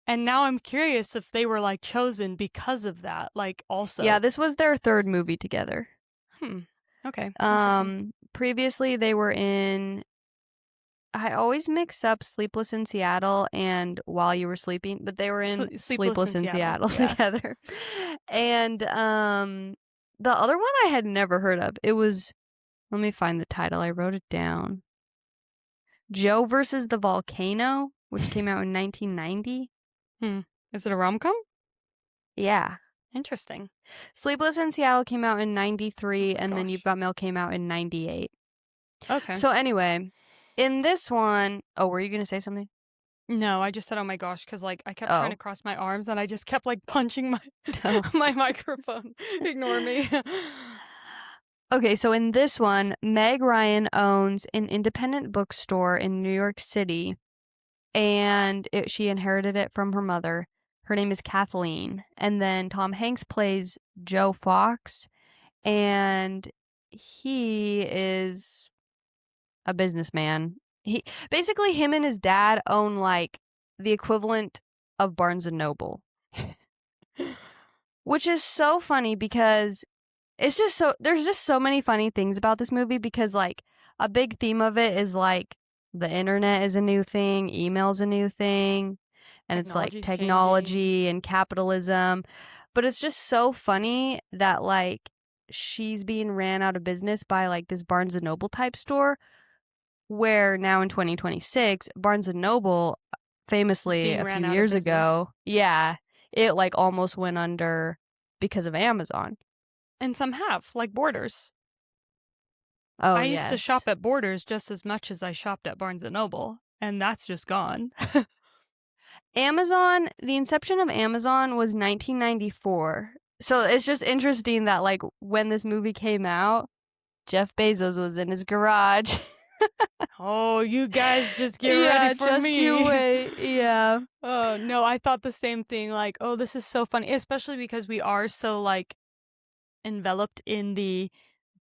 And now I'm curious if they were, like, chosen because of that, like, also. Yeah, this was their 3rd movie together. Okay. Previously they were in... I always mix up Sleepless in Seattle and While You Were Sleeping, but they were in Sleepless in Seattle yeah. together. And the other one I had never heard of. It was, let me find the title. I wrote it down. Joe versus the Volcano, which came out in 1990. Is it a rom-com? Yeah. Interesting. Sleepless in Seattle came out in 93, Oh and then gosh. You've Got Mail came out in 98. Okay. So anyway, in this one, oh, were you going to say something? No, I just said, oh my gosh, because like I kept trying to Oh. cross my arms and I just kept like punching my Oh. my microphone. Ignore me. Okay, so in this one, Meg Ryan owns an independent bookstore in New York City, and she inherited it from her mother. Her name is Kathleen. And then Tom Hanks plays Joe Fox, and he is a businessman. Basically, him and his dad own like the equivalent of Barnes and Noble, which is so funny because it's just there's just so many funny things about this movie, because like a big theme of it is like the internet is a new thing, email's a new thing, and it's like Technology's technology and capitalism. But it's just so funny that like she's being ran out of business by like this Barnes and Noble type store, where now in 2026, Barnes and Noble famously a few years ago, yeah, it like almost went under because of Amazon. And some have, like Borders. Oh, I yes. used to shop at Borders just as much as I shopped at Barnes & Noble, and that's just gone. Amazon, the inception of Amazon was 1994. So it's just interesting that like when this movie came out, Jeff Bezos was in his garage. Oh, you guys just get ready for just me. you wait. Yeah. Oh, no, I thought the same thing. Like, oh, this is so funny, especially because we are so like enveloped in the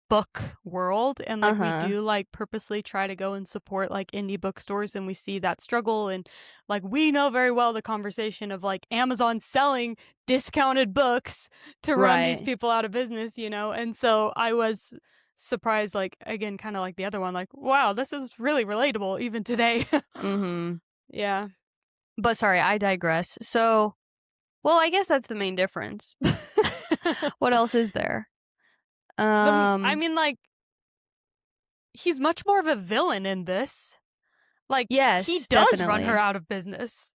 book world, and like we do like purposely try to go and support like indie bookstores, and we see that struggle, and like we know very well the conversation of like Amazon selling discounted books to run these people out of business, you know. And so I was surprised, like again, kind of like the other one, like wow, this is really relatable even today. Yeah. But sorry, I digress. So, well, I guess that's the main difference. What else is there? I mean, like, he's much more of a villain in this. Like, yes, he does definitely run her out of business.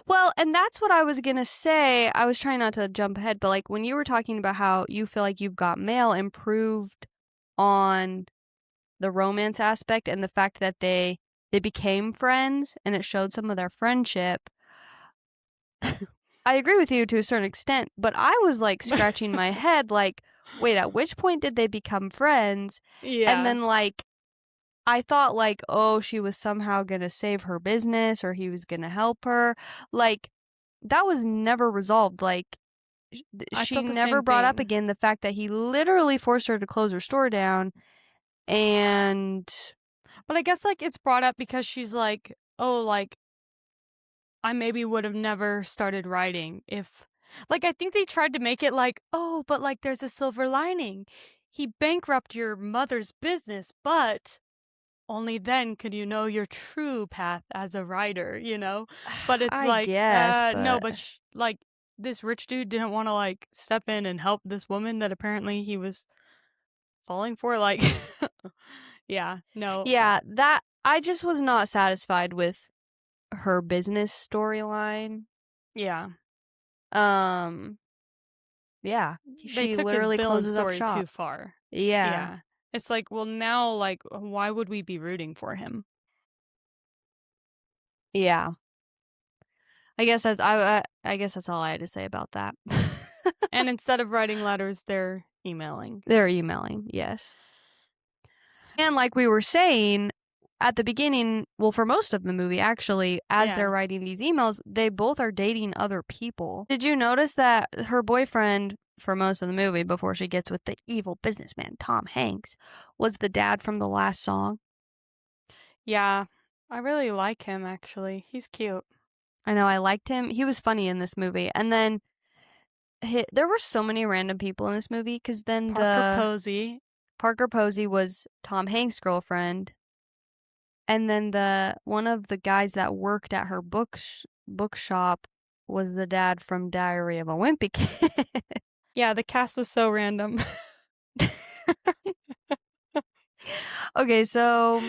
Well, and that's what I was going to say. I was trying not to jump ahead, but like when you were talking about how you feel like You've Got Mail improved on the romance aspect and the fact that they became friends and it showed some of their friendship. I agree with you to a certain extent, but I was like scratching my head like, wait, at which point did they become friends? Yeah. And then like I thought like, oh, she was somehow going to save her business or he was going to help her. Like that was never resolved. Like she never brought up again the fact that he literally forced her to close her store down. And but I guess like it's brought up because she's like, oh, like I maybe would have never started writing if, like, I think they tried to make it like, oh, but like there's a silver lining. He bankrupted your mother's business, but only then could you know your true path as a writer, you know? But it's I like, guess, no, but like this rich dude didn't want to like step in and help this woman that apparently he was falling for. Like, yeah, no. Yeah, that I just was not satisfied with her business storyline. Yeah. Yeah. They She took literally his villain closes story up shop. too far. Yeah. It's like, well, now, like, why would we be rooting for him? Yeah. I guess that's all I had to say about that. And instead of writing letters, they're emailing. They're emailing, yes. And like we were saying at the beginning, well, for most of the movie, actually, as they're writing these emails, they both are dating other people. Did you notice that her boyfriend, for most of the movie, before she gets with the evil businessman, Tom Hanks, was the dad from the last song? Yeah, I really like him, actually. He's cute. I know, I liked him. He was funny in this movie. And then there were so many random people in this movie, because then Parker Posey was Tom Hanks' girlfriend. And then one of the guys that worked at her bookshop was the dad from Diary of a Wimpy Kid. Yeah, the cast was so random. Okay, so,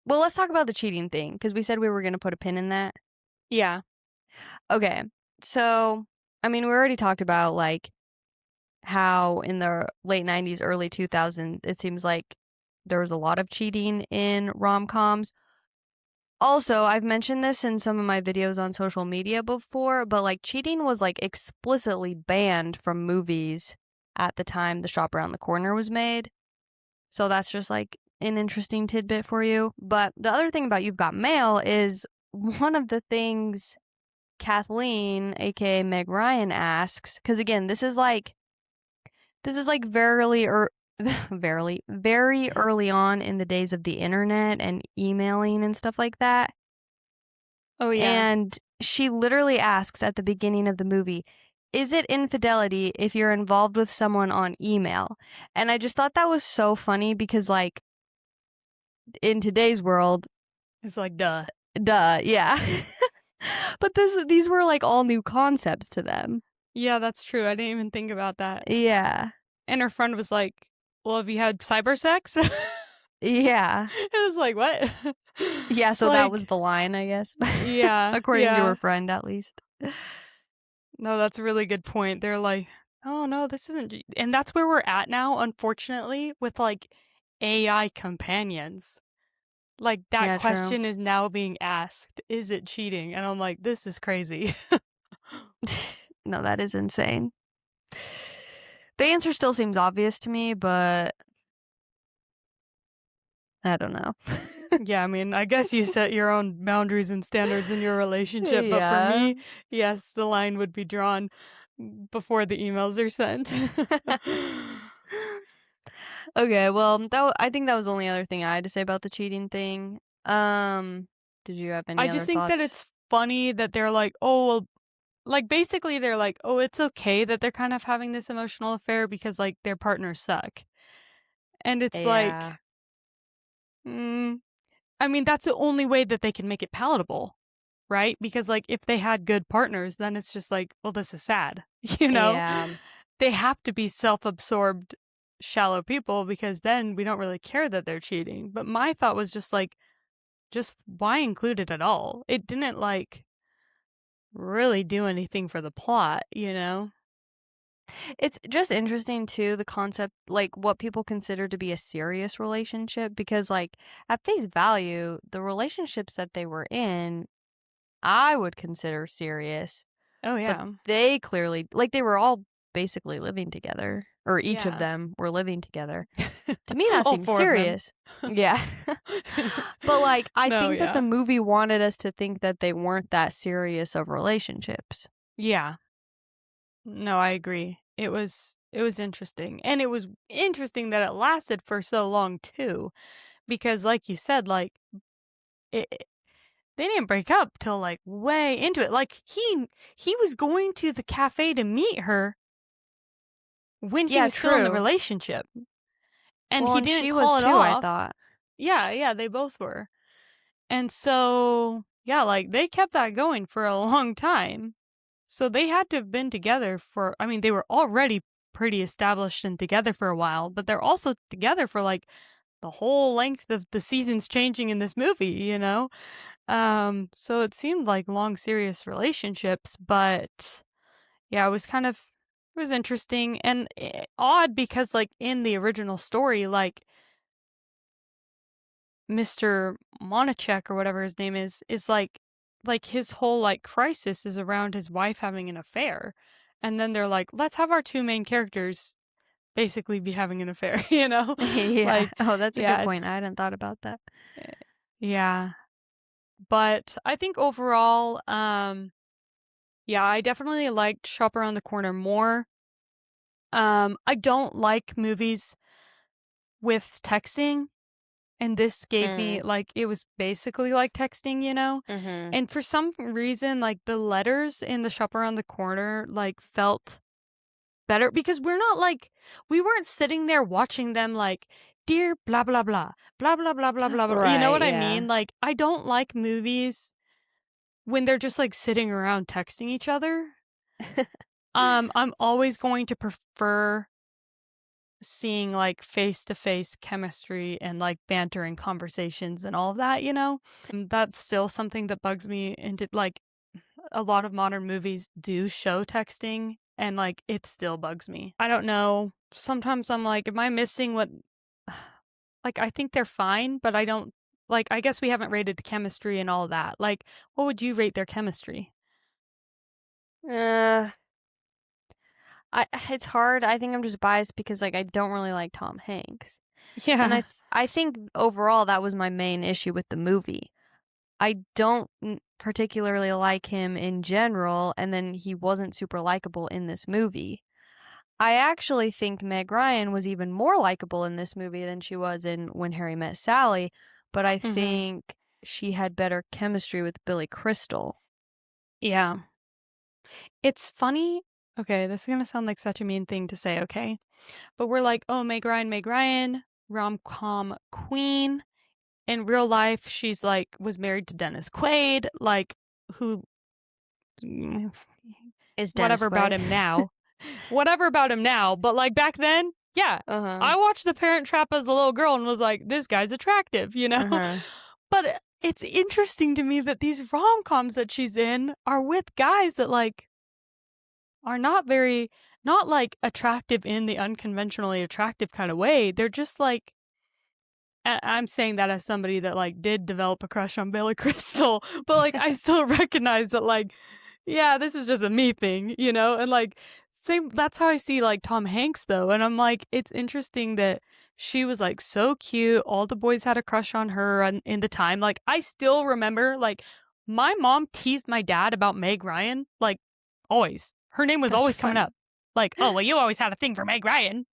well, let's talk about the cheating thing, because we said we were going to put a pin in that. Yeah. Okay, so, I mean, we already talked about, like, how in the late 90s, early 2000s, it seems like there was a lot of cheating in rom-coms. Also, I've mentioned this in some of my videos on social media before, but, like, cheating was, like, explicitly banned from movies at the time The Shop Around the Corner was made. So that's just, like, an interesting tidbit for you. But the other thing about You've Got Mail is one of the things Kathleen, aka Meg Ryan, asks, because again, this is like very early on in the days of the internet and emailing and stuff like that. Oh, yeah. And she literally asks at the beginning of the movie, is it infidelity if you're involved with someone on email? And I just thought that was so funny because, like, in today's world, It's like, duh. yeah. But these were, like, all new concepts to them. Yeah, that's true. I didn't even think about that. Yeah. And her friend was like, well, have you had cyber sex? Yeah. It was like, what? Yeah, so that was the line, I guess. Yeah. According to yeah. her friend, at least. No, that's a really good point. They're like, oh, no, this isn't. And that's where we're at now, unfortunately, with like AI companions. Like that Yeah, true. question is now being asked, is it cheating? And I'm like, this is crazy. No, that is insane. The answer still seems obvious to me, but I don't know. Yeah, I mean, I guess you set your own boundaries and standards in your relationship, but for Yeah. me, yes, the line would be drawn before the emails are sent. Okay, well, I think that was the only other thing I had to say about the cheating thing. Did you have any I other just think that thoughts? it's funny that they're like, oh, well, like basically they're like, oh, it's okay that they're kind of having this emotional affair because like their partners suck. And it's like, Yeah. I mean, that's the only way that they can make it palatable, right? Because like if they had good partners, then it's just like, well, this is sad. You know? Yeah. They have to be self-absorbed, shallow people because then we don't really care that they're cheating. But my thought was just like, just why include it at all? It didn't like really do anything for the plot, you know? It's just interesting too, the concept, like what people consider to be a serious relationship, because like at face value, the relationships that they were in, I would consider serious, Oh but yeah. they clearly, like, they were all basically living together, or each of Yeah. them were living together. To me, that All seems four of them. serious. Yeah. But like, I No, think that yeah. the movie wanted us to think that they weren't that serious of relationships. Yeah. No, I agree. It was interesting. And it was interesting that it lasted for so long too because like you said like it they didn't break up till like way into it. Like he was going to the cafe to meet her when he Yeah, was still in the true. relationship and Well, he and didn't she was call it too, I off. thought. Yeah, they both were. And so, yeah, like they kept that going for a long time. So they had to have been together for, I mean, they were already pretty established and together for a while, but they're also together for like the whole length of the seasons changing in this movie, you know? So it seemed like long, serious relationships, but yeah, it was interesting and odd because, like, in the original story, like, Mr. Monachek or whatever his name is like his whole like crisis is around his wife having an affair. And then they're like, let's have our two main characters basically be having an affair, you know? Yeah. Like, Oh, that's a good yeah, point. I hadn't thought about that. eh, yeah. But I think overall, yeah, I definitely liked Shop Around the Corner more. I don't like movies with texting. And this gave me Mm. like it was basically like texting, you know? Mhm. And for some reason, like the letters in the Shop Around the Corner like felt better because we weren't sitting there watching them like dear blah blah blah, blah blah blah blah blah blah. You know Right, what I yeah. mean? Like, I don't like movies when they're just like sitting around texting each other. I'm always going to prefer seeing like face to face chemistry and like banter and conversations and all of that, you know? And that's still something that bugs me. And like a lot of modern movies do show texting, and like it still bugs me. I don't know. Sometimes I'm like, am I missing what? Like, I think they're fine, but I don't like. I guess we haven't rated chemistry and all that. Like, what would you rate their chemistry? Uh, it's hard. I think I'm just biased because, like, I don't really like Tom Hanks. And Yeah. I think overall that was my main issue with the movie. I don't particularly like him in general, and then he wasn't super likable in this movie. I actually think Meg Ryan was even more likable in this movie than she was in When Harry Met Sally, but I Mm-hmm. think she had better chemistry with Billy Crystal. Yeah. It's funny. Okay, this is gonna sound like such a mean thing to say, okay? But we're like, oh, Meg Ryan, rom-com queen. In real life, she's like, was married to Dennis Quaid, like, who, mm, Is Dennis whatever about Quaid? him now. Whatever about him now. But like back then, yeah, Uh-huh. I watched The Parent Trap as a little girl and was like, this guy's attractive, you know? Uh-huh. But it's interesting to me that these rom-coms that she's in are with guys that like are not very, not like attractive in the unconventionally attractive kind of way. They're just like, I'm saying that as somebody that like did develop a crush on Billy Crystal, but like I still recognize that like, yeah, this is just a me thing, you know? And like same that's how I see like Tom Hanks though. And I'm like, it's interesting that she was like so cute. All the boys had a crush on her in the time. Like I still remember like my mom teased my dad about Meg Ryan, like always. Her name was That's always coming funny. up. Like, oh well, you always had a thing for Meg Ryan.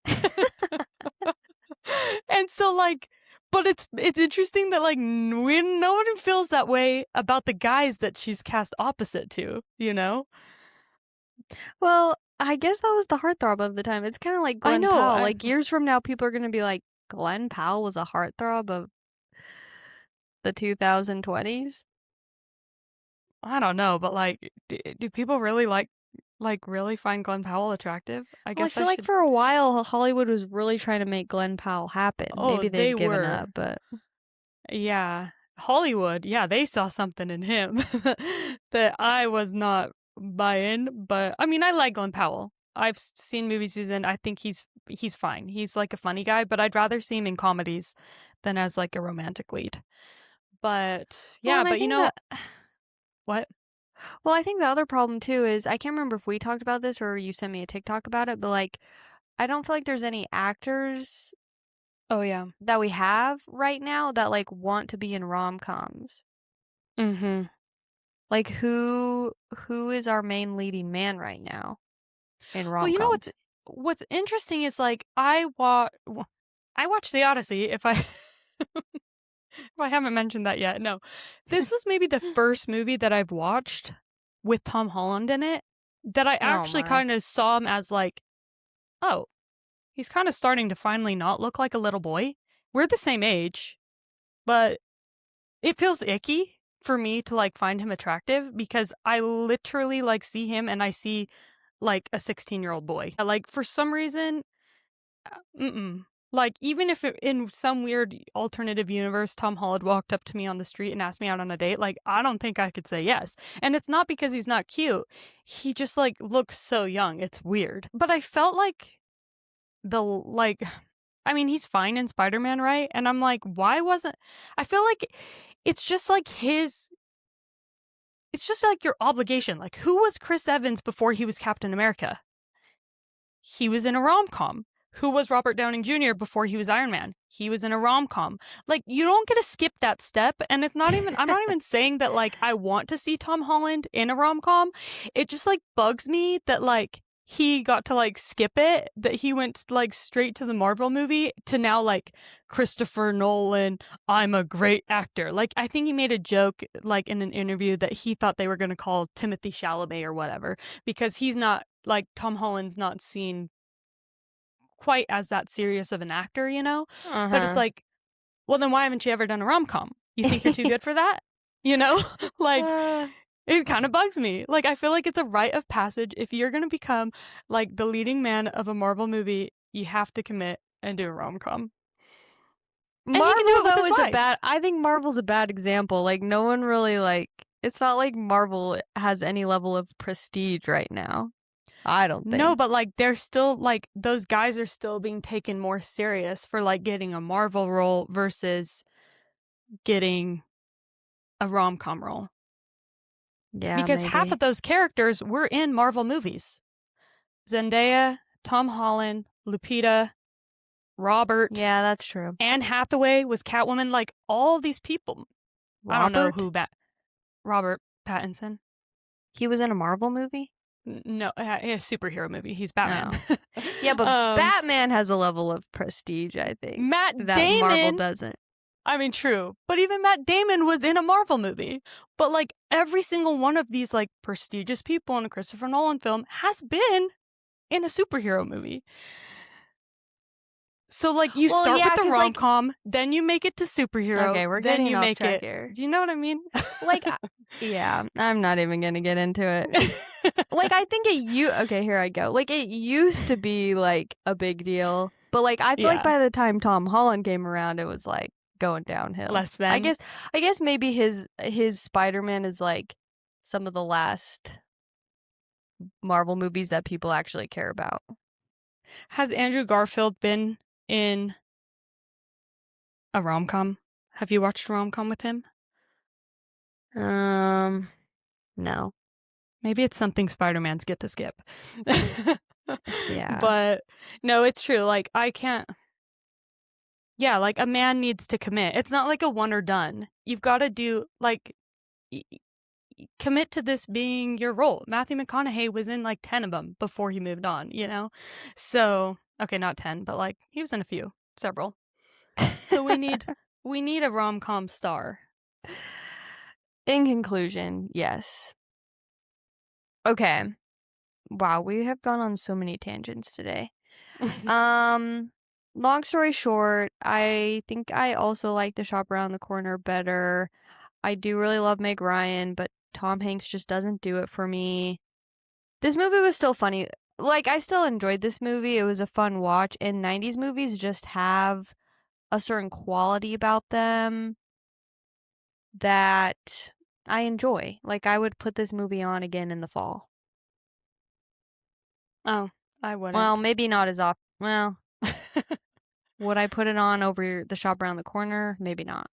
And so like but it's interesting that like when no one feels that way about the guys that she's cast opposite to, you know? Well, I guess that was the heartthrob of the time. It's kind of like I Glenn know. Powell. Like years from now, people are gonna be like, Glenn Powell was a heartthrob of the 2020s. I don't know, but like do people really like really find Glenn Powell attractive? I Well, I guess I feel like should. for a while Hollywood was really trying to make Glenn Powell happen. Oh, Maybe they they've given were. up, but Yeah. Hollywood. Yeah, they saw something in him that I was not buying, but I mean, I like Glenn Powell. I've seen movies he's in. I think he's fine. He's like a funny guy, but I'd rather see him in comedies than as like a romantic lead. But well, yeah, and I but you think know that what? well, I think the other problem too is I can't remember if we talked about this or you sent me a TikTok about it, but like I don't feel like there's any actors Oh yeah. that we have right now that like want to be in rom-coms. Mhm. Like who is our main leading man right now in Well, you know rom-coms? what's interesting is like I watched the Odyssey if I if I haven't mentioned that yet. No. This was maybe the first movie that I've watched with Tom Holland in it that I Oh actually my. kind of saw him as like, oh, he's kind of starting to finally not look like a little boy. We're the same age, but it feels icky for me to like find him attractive because I literally like see him and I see like a 16-year-old boy. Like for some reason, mm-mm. Like, even if in some weird alternative universe, Tom Holland walked up to me on the street and asked me out on a date, like, I don't think I could say yes. And it's not because he's not cute. He just, like, looks so young. It's weird. But I felt like like, I mean, he's fine in Spider-Man, right? And I'm like, why wasn't. I feel like it's just like it's just like your obligation. Like, who was Chris Evans before he was Captain America? He was in a rom-com. Who was Robert Downing Jr. before he was Iron Man? He was in a rom-com. Like, you don't get to skip that step. And it's not even, I'm not even saying that, like, I want to see Tom Holland in a rom-com. It just, like, bugs me that, like, he got to, like, skip it, that he went, like, straight to the Marvel movie to now, like, Christopher Nolan, I'm a great actor. Like, I think he made a joke, like, in an interview that he thought they were going to call Timothy Chalamet or whatever, because he's not, like, Tom Holland's not seen quite as that serious of an actor, you know? But it's Uh-huh. like, well, then why haven't you ever done a rom-com? You think you're too good for that? You know? Like, Uh, it kind of bugs me. Like, I feel like it's a rite of passage. If you're going to become, like, the leading man of a Marvel movie, you have to commit and do a rom-com. And he can do Marvel, it with though, his is wife. I think Marvel's a bad example. Like, no one really, like, it's not like Marvel has any level of prestige right now. I don't No, think. but, like, they're still, like, those guys are still being taken more serious for, like, getting a Marvel role versus getting a rom-com role. Yeah, Because half maybe. of those characters were in Marvel movies. Zendaya, Tom Holland, Lupita, Robert, Yeah, that's true. Anne Hathaway was Catwoman. Like, all these people. I don't know Robert? who Robert Pattinson. He was in a Marvel movie? No, a superhero movie. He's Batman. Oh. Yeah, but um, Batman has a level of prestige, I think, Matt that Marvel Damon. doesn't. I mean, true. But even Matt Damon was in a Marvel movie. But, like, every single one of these, like, prestigious people in a Christopher Nolan film has been in a superhero movie. So, like, you Well, start yeah, with the 'cause, like, rom-com, then you make it to superhero, okay, we're then getting you off make track it. here. Do you know what I mean? Like, yeah, I'm not even gonna get into it. Like, I think okay, here I go. Like, it used to be, like, a big deal. But, like, I feel like Yeah. by the time Tom Holland came around, it was, like, going downhill. Less than. I guess maybe his Spider-Man is, like, some of the last Marvel movies that people actually care about. Has Andrew Garfield been in a rom-com? Have you watched a rom-com with him? No. Maybe it's something Spider-Mans get to skip. Yeah. But, no, it's true. Like, I can't. Yeah, like, a man needs to commit. It's not like a one or done. You've got to do, like, commit to this being your role. Matthew McConaughey was in, like, 10 of them before he moved on, you know? So, okay, not 10, but, like, he was in a few, several. So we need a rom-com star. In conclusion, yes. Okay. Wow, we have gone on so many tangents today. Long story short, I think I also like The Shop Around the Corner better. I do really love Meg Ryan, but Tom Hanks just doesn't do it for me. This movie was still funny. Like, I still enjoyed this movie. It was a fun watch, and 90s movies just have a certain quality about them that I enjoy. Like, I would put this movie on again in the fall. Oh, I wouldn't. Well, maybe not as often. Well, would I put it on over The Shop Around the Corner? Maybe not.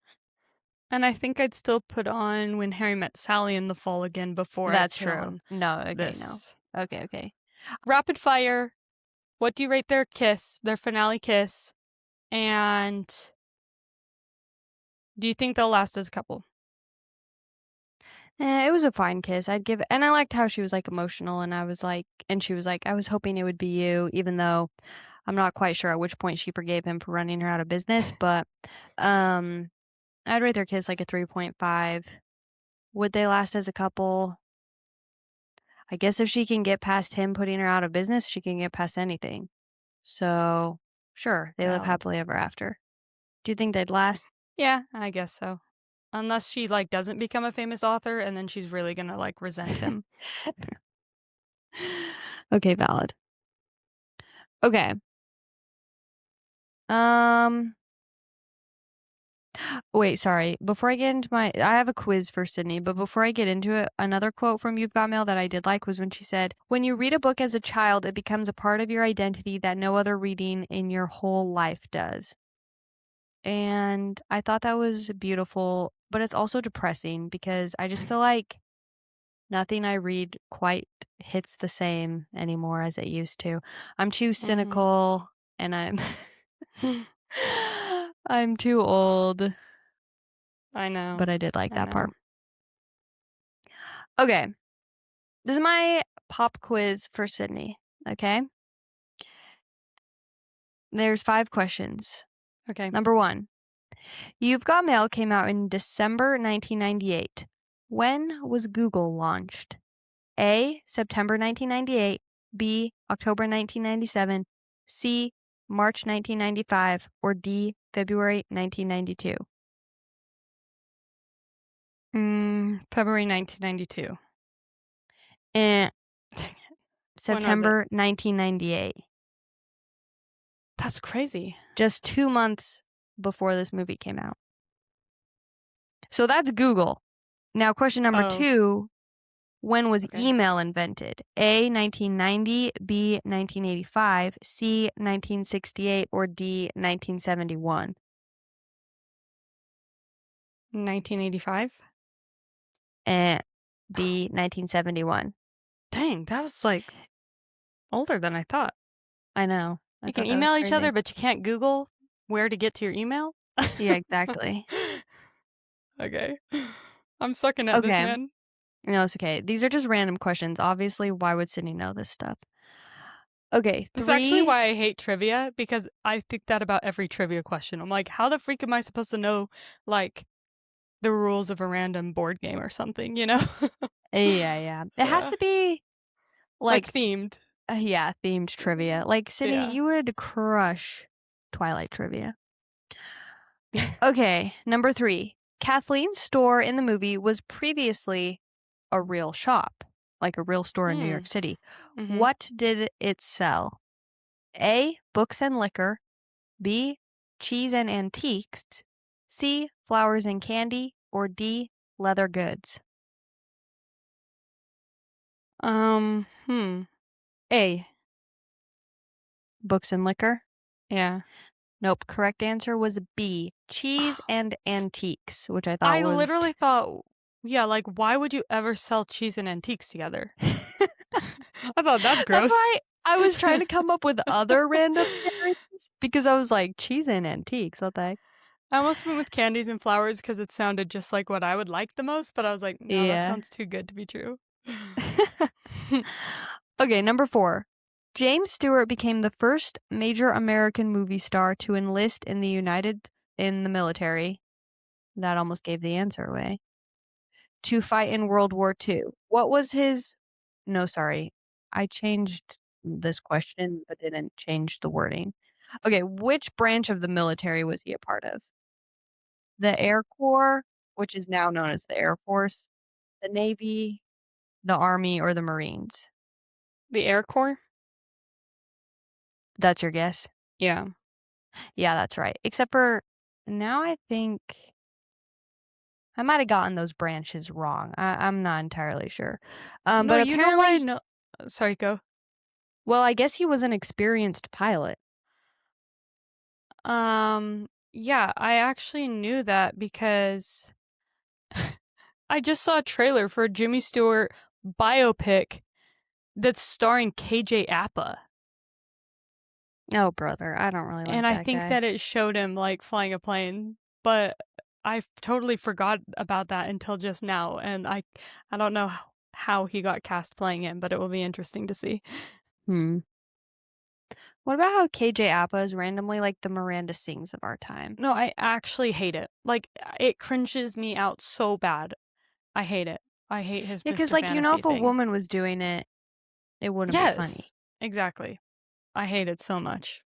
And I think I'd still put on When Harry Met Sally in the fall again before That's I put true. on No, okay, this. no. Okay. Rapid fire. What do you rate their kiss, their finale kiss? And do you think they'll last as a couple? It was a fine kiss. I'd give it, and I liked how she was like emotional, and she was like, I was hoping it would be you, even though I'm not quite sure at which point she forgave him for running her out of business, but I'd rate their kiss like a 3.5. Would they last as a couple? I guess if she can get past him putting her out of business, she can get past anything. So, sure, they live Valid. happily ever after. Do you think they'd last? Yeah, I guess so. Unless she, like, doesn't become a famous author and then she's really gonna, like, resent him. Okay, valid. Okay. Wait, sorry. Before I get into I have a quiz for Sydney, but before I get into it, another quote from You've Got Mail that I did like was when she said, "When you read a book as a child, it becomes a part of your identity that no other reading in your whole life does." And I thought that was beautiful, but it's also depressing because I just feel like nothing I read quite hits the same anymore as it used to. I'm too cynical and I'm too old. I know. But I did like that part. Okay. This is my pop quiz for Sydney. Okay. There's 5 questions. Okay. Number 1. You've Got Mail came out in December 1998. When was Google launched? A. September 1998. B. October 1997. C. March 1995, or D, February 1992? February 1992. And Dang it. When was it? September 1998. That's crazy. Just 2 months before this movie came out. So that's Google. Now, question number 2. When was email invented? A, 1990, B, 1985, C, 1968, or D, 1971? 1985? And B, 1971. Dang, that was like older than I thought. I know. You can email each other, but you can't Google where to get to your email? Yeah, exactly. Okay. I'm sucking at this, man. No, it's okay. These are just random questions. Obviously, why would Sydney know this stuff? Okay, This is actually why I hate trivia, because I think that about every trivia question. I'm like, how the freak am I supposed to know, like, the rules of a random board game or something, you know? Yeah. It has to be, like themed. Yeah, themed trivia. Like, Sydney, you would crush Twilight trivia. Okay, number 3. Kathleen's store in the movie was previously a real shop, like a real store in New York City. Mm-hmm. What did it sell? A, books and liquor. B, cheese and antiques. C, flowers and candy. Or D, leather goods. A. Books and liquor? Yeah. Nope. Correct answer was B, cheese and antiques, which I thought I literally thought, yeah, like, why would you ever sell cheese and antiques together? I thought that's gross. That's why I was trying to come up with other random pairings, because I was like, cheese and antiques, what the heck? I almost went with candies and flowers because it sounded just like what I would like the most, but I was like, no, that sounds too good to be true. Okay, number 4. James Stewart became the first major American movie star to enlist in the military. That almost gave the answer away. To fight in World War II. What was his... No, sorry. I changed this question, but didn't change the wording. Okay, which branch of the military was he a part of? The Air Corps, which is now known as the Air Force, the Navy, the Army, or the Marines? The Air Corps? That's your guess? Yeah. Yeah, that's right. Except for now I think I might have gotten those branches wrong. I'm not entirely sure. No, but you know why? apparently, No, sorry, go. well, I guess he was an experienced pilot. Yeah, I actually knew that because I just saw a trailer for a Jimmy Stewart biopic that's starring KJ Apa. Oh, brother, I don't really like that And I think guy. that it showed him, like, flying a plane, but I totally forgot about that until just now, and I don't know how he got cast playing him, but it will be interesting to see. What about how KJ Apa is randomly like the Miranda Sings of our time? No, I actually hate it. Like, it cringes me out so bad. I hate it. I hate his Yeah, because Mr. like, you know, Fantasy if a thing. woman was doing it, it wouldn't be funny. Yes, exactly. I hate it so much.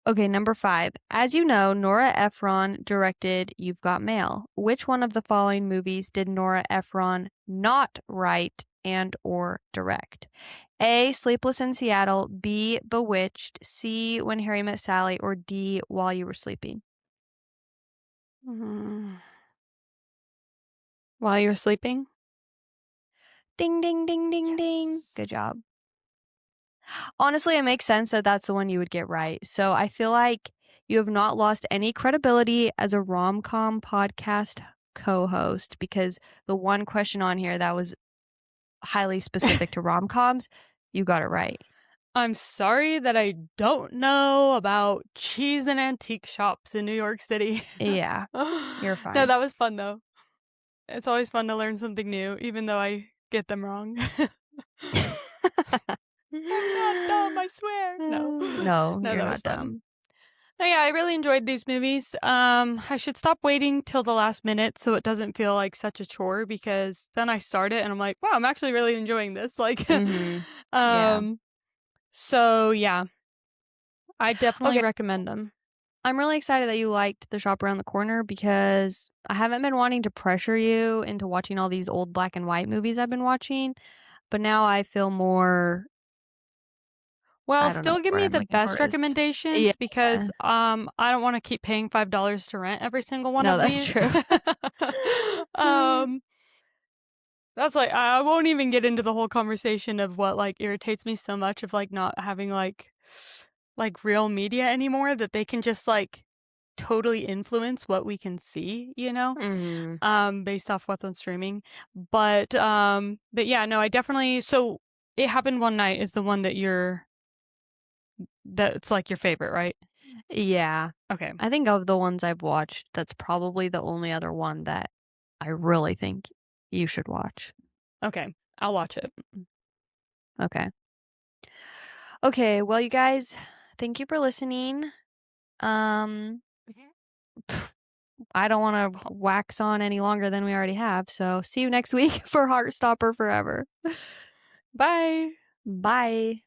Okay, number 5. As you know, Nora Ephron directed You've Got Mail. Which one of the following movies did Nora Ephron not write and or direct? A, Sleepless in Seattle. B, Bewitched. C, When Harry Met Sally. Or D, While You Were Sleeping. While You Were Sleeping? Ding, ding, ding, ding, ding. Good job. Honestly, it makes sense that that's the one you would get right. So I feel like you have not lost any credibility as a rom-com podcast co-host, because the one question on here that was highly specific to rom-coms, you got it right. I'm sorry that I don't know about cheese and antique shops in New York City. Yeah, you're fine. No, that was fun though. It's always fun to learn something new, even though I get them wrong. I'm not dumb, I swear. No, you're not dumb. No, yeah, I really enjoyed these movies. I should stop waiting till the last minute so it doesn't feel like such a chore, because then I start it and I'm like, wow, I'm actually really enjoying this. Like, Yeah. so yeah. I definitely Okay. recommend them. I'm really excited that you liked The Shop Around the Corner because I haven't been wanting to pressure you into watching all these old black and white movies I've been watching, but now I feel more Well, I don't know still what give word me I'm the looking for best is yeah. recommendations because, I don't wanna keep paying $5 to rent every single one No, of that's these. true. Um, that's like I won't even get into the whole conversation of what, like, irritates me so much of, like, not having, like, real media anymore that they can just, like, totally influence what we can see, Mhm. based off what's on streaming. But yeah, no, I definitely so It Happened One Night is the one that's, like, your favorite, right? Yeah. Okay. I think of the ones I've watched, that's probably the only other one that I really think you should watch. Okay. I'll watch it. Okay. Okay, well, you guys, thank you for listening. Um, I don't wanna wax on any longer than we already have, so see you next week for Heartstopper Forever. Bye. Bye.